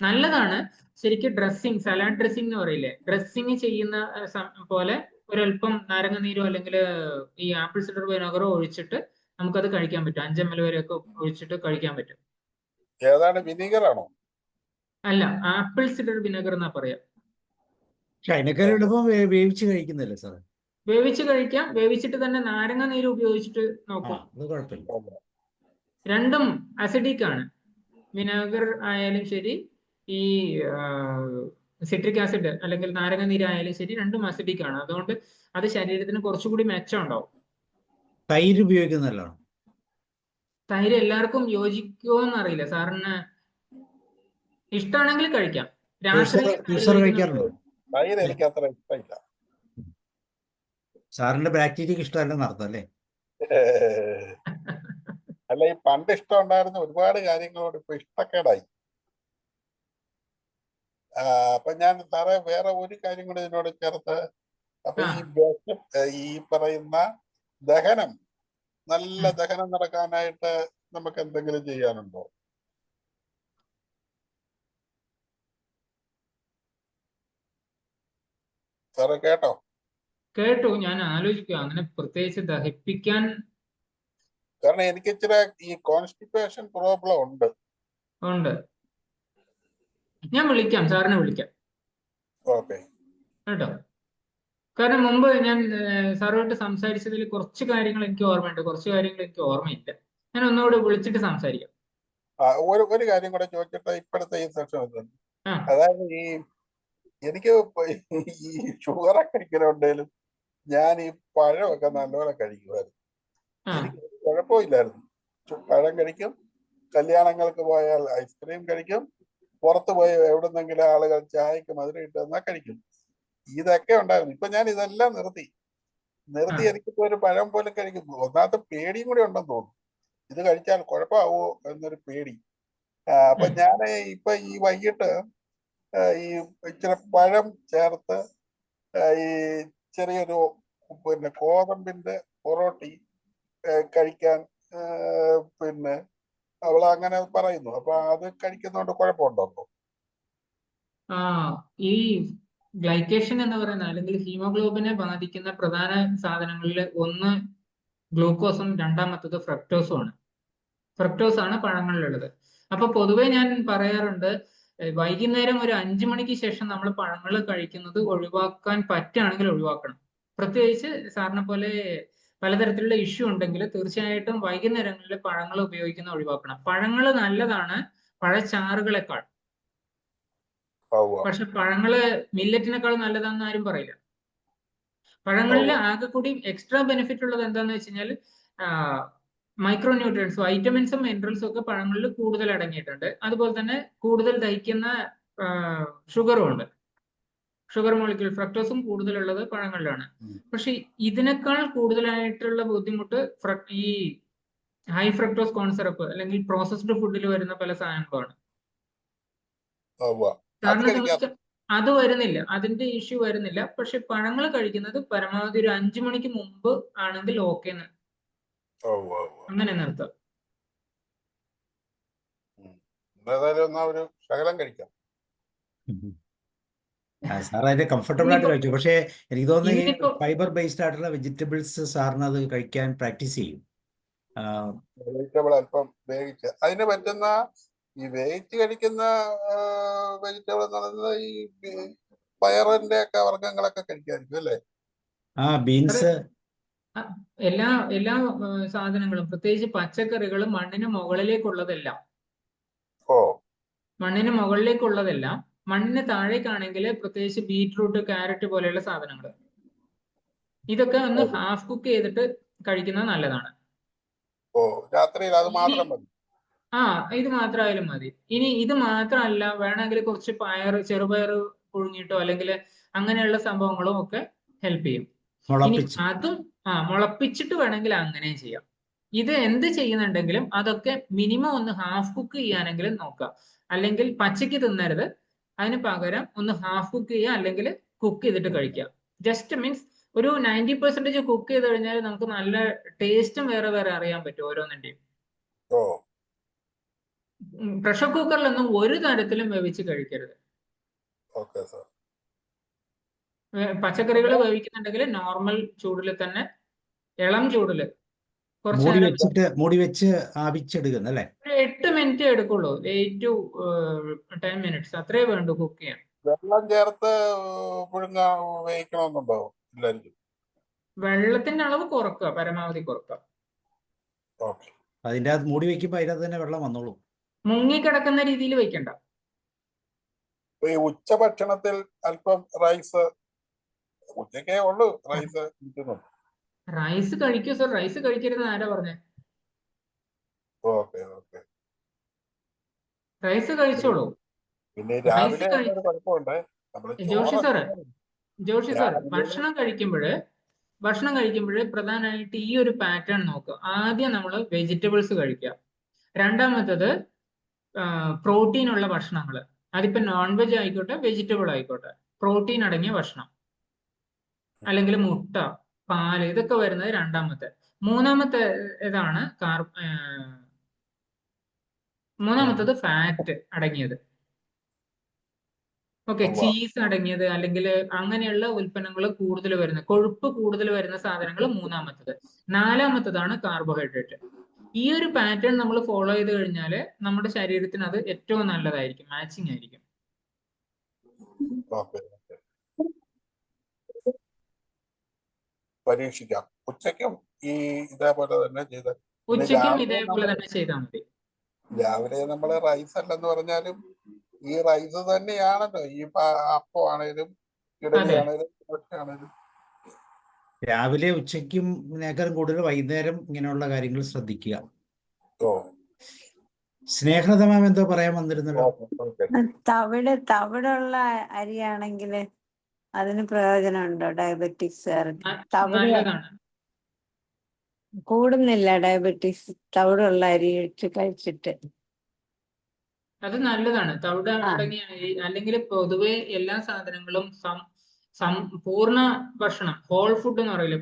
Speaker 2: നല്ലതാണ്. ശരിക്കും ഡ്രസ്സിങ്, സലാഡ് ഡ്രസ്സിംഗ് എന്ന് പറയില്ലേ, ഡ്രസ്സിങ് ചെയ്യുന്ന പോലെ ഒരല്പം നാരങ്ങ നീരോ അല്ലെങ്കിൽ ഈ ആപ്പിൾ സിഡർ വിനെഗറോ ഒഴിച്ചിട്ട് നമുക്കത് കഴിക്കാൻ പറ്റും. 5 ml വരെയൊക്കെ ഒഴിച്ചിട്ട് കഴിക്കാൻ പറ്റും.
Speaker 5: ഏതാണ്, വിനീഗർ ആണോ?
Speaker 2: അല്ല, ആപ്പിൾ സിഡർ വിനെഗർ എന്നാ പറയാ.
Speaker 1: അതിനേക്കാളും വേവിച്ച് കഴിക്കുന്നില്ലേ സാർ?
Speaker 2: വേവിച്ച് കഴിക്കാം. വേവിച്ചിട്ട് തന്നെ നാരങ്ങ നീര് ഉപയോഗിച്ചിട്ട് നോക്കും.
Speaker 1: അത് കുഴപ്പമില്ല.
Speaker 2: രണ്ടും അസിഡിക് ആണ്. വിനെഗർ ആയാലും ശരി, ഈ സിട്രിക് ആസിഡ് അല്ലെങ്കിൽ നാരങ്ങ നീര് ആയാലും ശരി, രണ്ടും അസിഡിക് ആണ്. അതുകൊണ്ട് അത് ശരീരത്തിന് കുറച്ചുകൂടി മെച്ചം ഉണ്ടാവും.
Speaker 1: തൈര് ഉപയോഗിക്കുന്നതല്ലോ?
Speaker 2: തൈര് എല്ലാവർക്കും യോജിക്കുമോ എന്നറിയില്ല. സാറിന് ഇഷ്ടമാണെങ്കിൽ കഴിക്കാം. രാത്രി
Speaker 1: കഴിക്കാറുണ്ടോ?
Speaker 5: തൈര് എനിക്ക് അത്ര ഇഷ്ടമില്ല.
Speaker 1: സാറിന്റെ ബാക്ടീരിയക്ക് ഇഷ്ടമല്ലെന്ന് അർത്ഥം അല്ലേ?
Speaker 5: അല്ല, ഈ പണ്ട് ഇഷ്ടം ഉണ്ടായിരുന്ന ഒരുപാട് കാര്യങ്ങളോട് ഇപ്പൊ ഇഷ്ടക്കേടായി. അപ്പൊ ഞാൻ സാറേ വേറെ ഒരു കാര്യം കൂടി ഇതിനോട് ചേർത്ത്, അപ്പൊ ഈ പറയുന്ന ദഹനം, നല്ല ദഹനം നടക്കാനായിട്ട് നമുക്ക് എന്തെങ്കിലും ചെയ്യാനുണ്ടോ? സാറേ കേട്ടോ?
Speaker 2: കേട്ടു. ഞാൻ ആലോചിക്കുക അങ്ങനെ പ്രത്യേകിച്ച് ദഹിപ്പിക്കാൻ.
Speaker 5: കാരണം എനിക്ക് ഇച്ചിരി ഈ കോൺസ്റ്റിപ്പേഷൻ പ്രോബ്ലം ഉണ്ട്.
Speaker 2: ഞാൻ വിളിക്കാം, സാറിനെ വിളിക്കാം.
Speaker 5: ഓക്കെ
Speaker 2: കേട്ടോ. കാരണം മുമ്പ് ഞാൻ സാറുമായിട്ട് സംസാരിച്ചതിൽ കുറച്ച് കാര്യങ്ങൾ എനിക്ക് ഓർമ്മയുണ്ട്, കുറച്ച് കാര്യങ്ങൾ എനിക്ക് ഓർമ്മയില്ല. ഞാൻ ഒന്നുകൂടെ വിളിച്ചിട്ട് സംസാരിക്കാം.
Speaker 5: ഒരു കാര്യം കൂടെ ചോദിച്ചിട്ട് ഇപ്പോഴത്തെ ഈ സെഷൻ, അതായത് എനിക്ക് ഈ ഷുഗറൊക്കെ കഴിക്കലുണ്ടെങ്കിലും ഞാൻ ഈ പഴമൊക്കെ നല്ലപോലെ കഴിക്കുമായിരുന്നു. എനിക്ക് കുഴപ്പമില്ലായിരുന്നു. പഴം കഴിക്കും, കല്യാണങ്ങൾക്ക് പോയാൽ ഐസ്ക്രീം കഴിക്കും, പുറത്ത് പോയി എവിടുന്നെങ്കിലും ആളുകൾ ചായക്ക് മധുരം ഇട്ട് തന്നാൽ കഴിക്കും. ഇതൊക്കെ ഉണ്ടായിരുന്നു. ഇപ്പൊ ഞാൻ ഇതെല്ലാം നിർത്തി. നിർത്തി എനിക്കിപ്പോ ഒരു പഴം പോലും കഴിക്കുന്നു. ഒന്നാമത്തെ പേടിയും കൂടി ഉണ്ടെന്ന് തോന്നുന്നു. ഇത് കഴിച്ചാൽ കുഴപ്പമാവോ എന്നൊരു പേടി. അപ്പൊ ഞാൻ ഇപ്പൊ ഈ വൈകിട്ട് ഈ ഇച്ചിരി പഴം ചേർത്ത് ഈ ചെറിയൊരു പിന്നെ ഗോതമ്പിന്റെ പൊറോട്ടി കഴിക്കാൻ പിന്നെ അവൾ അങ്ങനെ പറയുന്നു. അപ്പൊ അത് കഴിക്കുന്നതുകൊണ്ട് കുഴപ്പമുണ്ടോ? അപ്പൊ
Speaker 2: ഈ ഗ്ലൈക്കേഷൻ എന്ന് പറയുന്ന അല്ലെങ്കിൽ ഹീമോഗ്ലോബിനെ ബാധിക്കുന്ന പ്രധാന സാധനങ്ങളിൽ ഒന്ന് ഗ്ലൂക്കോസും രണ്ടാമത്തത് ഫ്രക്ടോസും ആണ്. ഫ്രക്ടോസ് ആണ് പഴങ്ങളിലുള്ളത്. അപ്പൊ പൊതുവെ ഞാൻ പറയാറുണ്ട്, വൈകുന്നേരം ഒരു 5 മണിക്ക് ശേഷം നമ്മൾ പഴങ്ങൾ കഴിക്കുന്നത് ഒഴിവാക്കാൻ പറ്റുകയാണെങ്കിൽ ഒഴിവാക്കണം. പ്രത്യേകിച്ച് സാറിനെ പോലെ പലതരത്തിലുള്ള ഇഷ്യൂ ഉണ്ടെങ്കിൽ തീർച്ചയായിട്ടും വൈകുന്നേരങ്ങളിൽ പഴങ്ങൾ ഉപയോഗിക്കുന്നത് ഒഴിവാക്കണം. പഴങ്ങൾ നല്ലതാണ് പഴച്ചാറുകളെക്കാൾ. പക്ഷെ പഴങ്ങള് മില്ലറ്റിനേക്കാൾ നല്ലതാണെന്ന് ആരും പറയില്ല. പഴങ്ങളിൽ ആകെ കൂടി എക്സ്ട്രാ ബെനിഫിറ്റ് ഉള്ളത് എന്താന്ന് വെച്ച് കഴിഞ്ഞാൽ മൈക്രോ ന്യൂട്രിയൻസ്, വൈറ്റമിൻസും മിനറൽസും ഒക്കെ പഴങ്ങളിൽ കൂടുതൽ അടങ്ങിയിട്ടുണ്ട്. അതുപോലെ തന്നെ കൂടുതൽ ദഹിക്കുന്ന ഷുഗറും ഉണ്ട്. ഷുഗർ മോളിക്യൂൾ ഫ്രക്ടോസും കൂടുതലുള്ളത് പഴങ്ങളിലാണ്. പക്ഷെ ഇതിനേക്കാൾ കൂടുതലായിട്ടുള്ള ബുദ്ധിമുട്ട് ഈ ഹൈ ഫ്രക്ടോസ് കോൺ സിറപ്പ് അല്ലെങ്കിൽ പ്രോസസ്ഡ് ഫുഡിൽ വരുന്ന പല സാധനങ്ങളാണ്. സാറിനെ സംബന്ധിച്ച് അത് വരുന്നില്ല, അതിന്റെ ഇഷ്യൂ വരുന്നില്ല. പക്ഷെ പഴങ്ങൾ കഴിക്കുന്നത് പരമാവധി ഒരു 5 മണിക്ക് മുമ്പ് ആണെങ്കിൽ ഓക്കെ എന്ന് അങ്ങനെ നിർത്താം.
Speaker 5: ഒരു ശകലം കഴിക്കാം.
Speaker 1: സാർ അതിന്റെ കംഫർട്ടബിൾ ആയിട്ട് കഴിച്ചു. പക്ഷേ എനിക്ക് തോന്നുന്നു ഈ ഫൈബർ ബേസ്ഡ് ആയിട്ടുള്ള വെജിറ്റബിൾസ് സാറിന് അത് കഴിക്കാൻ പ്രാക്ടീസ് ചെയ്യും.
Speaker 5: വെജിറ്റബിൾ അല്പം വേവിച്ച് അതിന് പറ്റുന്ന ഈ വേവിച്ച് കഴിക്കുന്ന വെജിറ്റബിൾ എന്ന് പറയുന്നത് ഈ പയറിന്റെ ഒക്കെ വർഗ്ഗങ്ങളൊക്കെ കഴിക്കാതിരിക്കും അല്ലേ?
Speaker 1: ബീൻസ്,
Speaker 2: എല്ലാ സാധനങ്ങളും പ്രത്യേകിച്ച് പച്ചക്കറികളും മണ്ണിന് മുകളിലേക്കുള്ളതെല്ലാം. മണ്ണിന് മുകളിലേക്കുള്ളതെല്ലാം. മണ്ണിന് താഴേക്കാണെങ്കിൽ പ്രത്യേകിച്ച് ബീറ്റ്റൂട്ട്, ക്യാരറ്റ് പോലെയുള്ള സാധനങ്ങൾ, ഇതൊക്കെ ഒന്ന് ഹാഫ് കുക്ക് ചെയ്തിട്ട് കഴിക്കുന്നത് നല്ലതാണ്.
Speaker 5: രാത്രിയിൽ അത് മാത്രം മതി.
Speaker 2: ഇത് മാത്രമായാലും മതി. ഇനി ഇത് മാത്രമല്ല, വേണമെങ്കിൽ കുറച്ച് ചെറുപയർ പുഴുങ്ങിയിട്ടോ അല്ലെങ്കിൽ അങ്ങനെയുള്ള സംഭവങ്ങളും ഒക്കെ ഹെൽപ്പ് ചെയ്യും. ഇനി അതും മുളപ്പിച്ചിട്ട് വേണമെങ്കിൽ അങ്ങനെയും ചെയ്യാം. ഇത് എന്ത് ചെയ്യുന്നുണ്ടെങ്കിലും അതൊക്കെ മിനിമം ഒന്ന് ഹാഫ് കുക്ക് ചെയ്യാനെങ്കിലും നോക്കുക. അല്ലെങ്കിൽ പച്ചയ്ക്ക് തിന്നരുത്, അതിന് പകരം ഒന്ന് ഹാഫ് കുക്ക് ചെയ്യുക അല്ലെങ്കിൽ കുക്ക് ചെയ്തിട്ട് കഴിക്കുക. ജസ്റ്റ് മീൻസ് ഒരു 90% കുക്ക് ചെയ്ത് കഴിഞ്ഞാൽ നമുക്ക് നല്ല ടേസ്റ്റും വേറെ വേറെ അറിയാൻ പറ്റും ഓരോന്നിന്റെയും. പ്രഷർ കുക്കറിലൊന്നും ഒരു തരത്തിലും വേവിച്ച് കഴിക്കരുത്. പച്ചക്കറികൾ വേവിക്കുന്നുണ്ടെങ്കിൽ നോർമൽ ചൂടിൽ തന്നെ, ഇളം ചൂടില് കുറച്ച് നേരം
Speaker 1: മൂടി വെച്ച് ആവിച്ചെടുക്കുന്ന അല്ലേ?
Speaker 2: 8 മിനിറ്റ് എടുക്കുള്ളൂ. 8 to 10 minutes അത്രേ വേണ്ടു കുക്ക് ചെയ്യാൻ.
Speaker 5: വെള്ളം ചേർത്ത് വേവിക്കണമെന്നുണ്ടോ?
Speaker 2: വെള്ളത്തിന്റെ അളവ് കുറക്കുക, പരമാവധി കുറക്കുക.
Speaker 1: അതിന്റെ മൂടി വെക്കുമ്പോ അതിനകത്ത് തന്നെ വെള്ളം വന്നോളൂ.
Speaker 2: മുങ്ങിക്കിടക്കുന്ന രീതിയിൽ വെക്കണ്ട.
Speaker 5: ഉച്ചഭക്ഷണത്തിൽ അല്പം റൈസ്, ഉച്ചക്കേ ഉള്ളൂ റൈസ്.
Speaker 2: റൈസ് കഴിക്കൂ സർ, റൈസ് കഴിക്കരുത് ആരാ പറഞ്ഞേ? റൈസ് കഴിച്ചോളൂ. ജോഷി സാർ ഭക്ഷണം കഴിക്കുമ്പോൾ പ്രധാനമായിട്ട് ഈ ഒരു പാറ്റേൺ നോക്കുക. ആദ്യം നമ്മൾ വെജിറ്റബിൾസ് കഴിക്കുക. രണ്ടാമത്തത് പ്രോട്ടീൻ ഉള്ള ഭക്ഷണങ്ങൾ, അതിപ്പോ നോൺ വെജ് ആയിക്കോട്ടെ വെജിറ്റബിൾ ആയിക്കോട്ടെ, പ്രോട്ടീൻ അടങ്ങിയ ഭക്ഷണം അല്ലെങ്കിൽ മുട്ട, പാല്, ഇതൊക്കെ വരുന്നത് രണ്ടാമത്തെ. മൂന്നാമത്തത് ഫാറ്റ് അടങ്ങിയത്. ചീസ് അടങ്ങിയത് അല്ലെങ്കിൽ അങ്ങനെയുള്ള ഉൽപ്പന്നങ്ങൾ കൂടുതൽ വരുന്ന, കൊഴുപ്പ് കൂടുതൽ വരുന്ന സാധനങ്ങൾ മൂന്നാമത്തത്. നാലാമത്തതാണ് കാർബോഹൈഡ്രേറ്റ്. ഈ ഒരു പാറ്റേൺ നമ്മൾ ഫോളോ ചെയ്ത് കഴിഞ്ഞാൽ നമ്മുടെ ശരീരത്തിന് അത് ഏറ്റവും നല്ലതായിരിക്കും, മാച്ചിങ് ആയിരിക്കും.
Speaker 5: പരീക്ഷിക്കാം. ഉച്ചയ്ക്കും ഇതേപോലെ തന്നെ
Speaker 2: ചെയ്താൽ മതി.
Speaker 5: രാവിലെ നമ്മള് റൈസ് അല്ലെന്ന് പറഞ്ഞാലും ഈ റൈസ് തന്നെയാണല്ലോ ഈ അപ്പം ആണേലും ഇഡലി ആണേലും ദോശയാണേലും.
Speaker 1: രാവിലെ ഉച്ചയ്ക്കും കൂടുതൽ വൈകുന്നേരം ഇങ്ങനെയുള്ള കാര്യങ്ങൾ ശ്രദ്ധിക്കുക. സ്നേഹലത മാം എന്തോ പറയാൻ വന്നിരുന്നല്ലോ.
Speaker 6: തവിടുള്ള അരിയാണെങ്കിൽ അതിന് പ്രയോജനമുണ്ടോ ഡയബറ്റിക്സ് തവിട്
Speaker 2: നല്ലതാണ്.
Speaker 6: കൂടുന്നില്ല ഡയബറ്റിക്സ് തവിടുള്ള അരി കഴിച്ചിട്ട്.
Speaker 2: അത് നല്ലതാണ്. തവിട്
Speaker 6: ആ.
Speaker 2: അടങ്ങിയ അല്ലെങ്കിൽ പൊതുവെ എല്ലാ സാധനങ്ങളും പൂർണ്ണ ഭക്ഷണം, ഹോൾ ഫുഡ് എന്ന് പറയില്ലേ,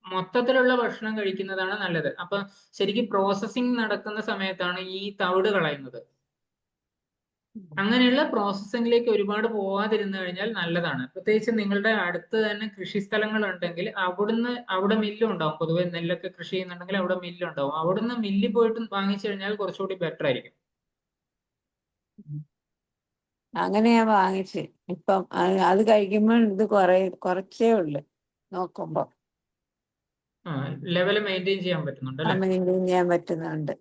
Speaker 2: മൊത്തത്തിലുള്ള ഭക്ഷണം കഴിക്കുന്നതാണ് നല്ലത്. അപ്പൊ ശരിക്കും പ്രോസസ്സിംഗ് നടക്കുന്ന സമയത്താണ് ഈ തവിട് കളയുന്നത്. അങ്ങനെയുള്ള പ്രോസസ്സിംഗിലേക്ക് ഒരുപാട് പോവാതിരുന്നു കഴിഞ്ഞാൽ നല്ലതാണ്. പ്രത്യേകിച്ച് നിങ്ങളുടെ അടുത്ത് തന്നെ കൃഷി സ്ഥലങ്ങൾ ഉണ്ടെങ്കിൽ അവിടെ മില്ലും ഉണ്ടാവും. പൊതുവെ നെല്ലൊക്കെ കൃഷി ചെയ്യുന്നുണ്ടെങ്കിൽ അവിടെ മില്ലുണ്ടാവും. അവിടുന്ന് മില്ലിൽ പോയിട്ട് വാങ്ങിച്ചു കഴിഞ്ഞാൽ കുറച്ചുകൂടി ബെറ്റർ ആയിരിക്കും.
Speaker 6: അങ്ങനെയാ വാങ്ങിച്ച്. ഇപ്പം അത് കഴിക്കുമ്പോൾ ഇത് കുറച്ചേ ഉള്ളു നോക്കുമ്പോ.
Speaker 2: ലെവൽ മെയിൻറ്റെയിൻ ചെയ്യാൻ പറ്റുന്നുണ്ട് അല്ലേ?
Speaker 6: മെയിൻറ്റെയിൻ ചെയ്യാൻ പറ്റുന്നുണ്ട്.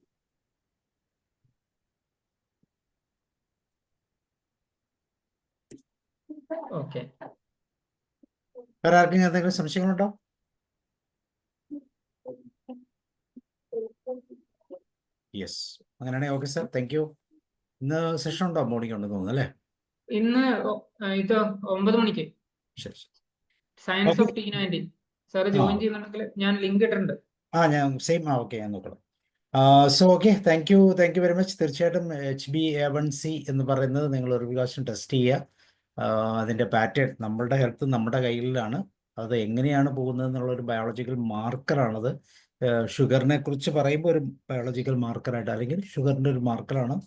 Speaker 2: ഓക്കെ.
Speaker 1: വേറെ ആർക്കെങ്കിലും എന്തെങ്കിലും സംശയങ്ങളുണ്ടോ? യെസ്, അങ്ങനെയാണെങ്കിൽ ഓക്കെ സാർ, താങ്ക് യു. ഇന്ന് സെഷൻ ഉണ്ടോ? മോർണിംഗ് ഉണ്ടെന്ന് തോന്നുന്നു അല്ലേ?
Speaker 2: ഇന്ന് ഇത് 9 മണിക്ക്
Speaker 1: ശരി ശരി.
Speaker 2: Science of
Speaker 1: Okay.
Speaker 2: T90 sir join ചെയ്യുന്നുണ്ടെങ്കിൽ ഞാൻ ലിങ്ക് ഇട്ടിട്ടുണ്ട്.
Speaker 1: ഞാൻ സെയിം ഓക്കെ, ഞാൻ നോക്കണം. So okay, thank you very much. തീർച്ചയായിട്ടും HbA1c എന്ന് പറയുന്നത് നിങ്ങൾ ഒരു പ്രാവശ്യം ടെസ്റ്റ് ചെയ്യുക. അതിൻ്റെ പാറ്റേൺ, നമ്മളുടെ ഹെൽത്ത് നമ്മുടെ കയ്യിലാണ്. അത് എങ്ങനെയാണ് പോകുന്നത് എന്നുള്ളൊരു ബയോളജിക്കൽ മാർക്കറാണത്. ഷുഗറിനെ കുറിച്ച് പറയുമ്പോൾ ഒരു ബയോളജിക്കൽ മാർക്കറായിട്ട്, അല്ലെങ്കിൽ ഷുഗറിൻ്റെ ഒരു മാർക്കറാണ്.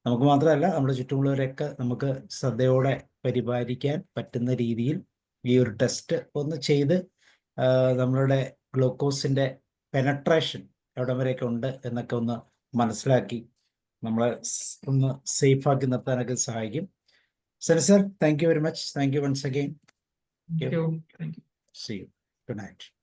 Speaker 1: നമുക്ക് മാത്രമല്ല, നമ്മുടെ ചുറ്റുമുള്ളവരെയൊക്കെ നമുക്ക് ശ്രദ്ധയോടെ പരിപാലിക്കാൻ പറ്റുന്ന രീതിയിൽ ഈ ഒരു ടെസ്റ്റ് ഒന്ന് ചെയ്ത് നമ്മളുടെ ഗ്ലൂക്കോസിൻ്റെ പെനട്രേഷൻ എവിടം വരെയൊക്കെ ഉണ്ട് എന്നൊക്കെ ഒന്ന് മനസ്സിലാക്കി നമ്മളെ ഒന്ന് സേഫാക്കി നിർത്താനൊക്കെ സഹായിക്കും. സരി sir, thank you very much. Thank you once again.
Speaker 2: Thank you.
Speaker 1: See you. Good night.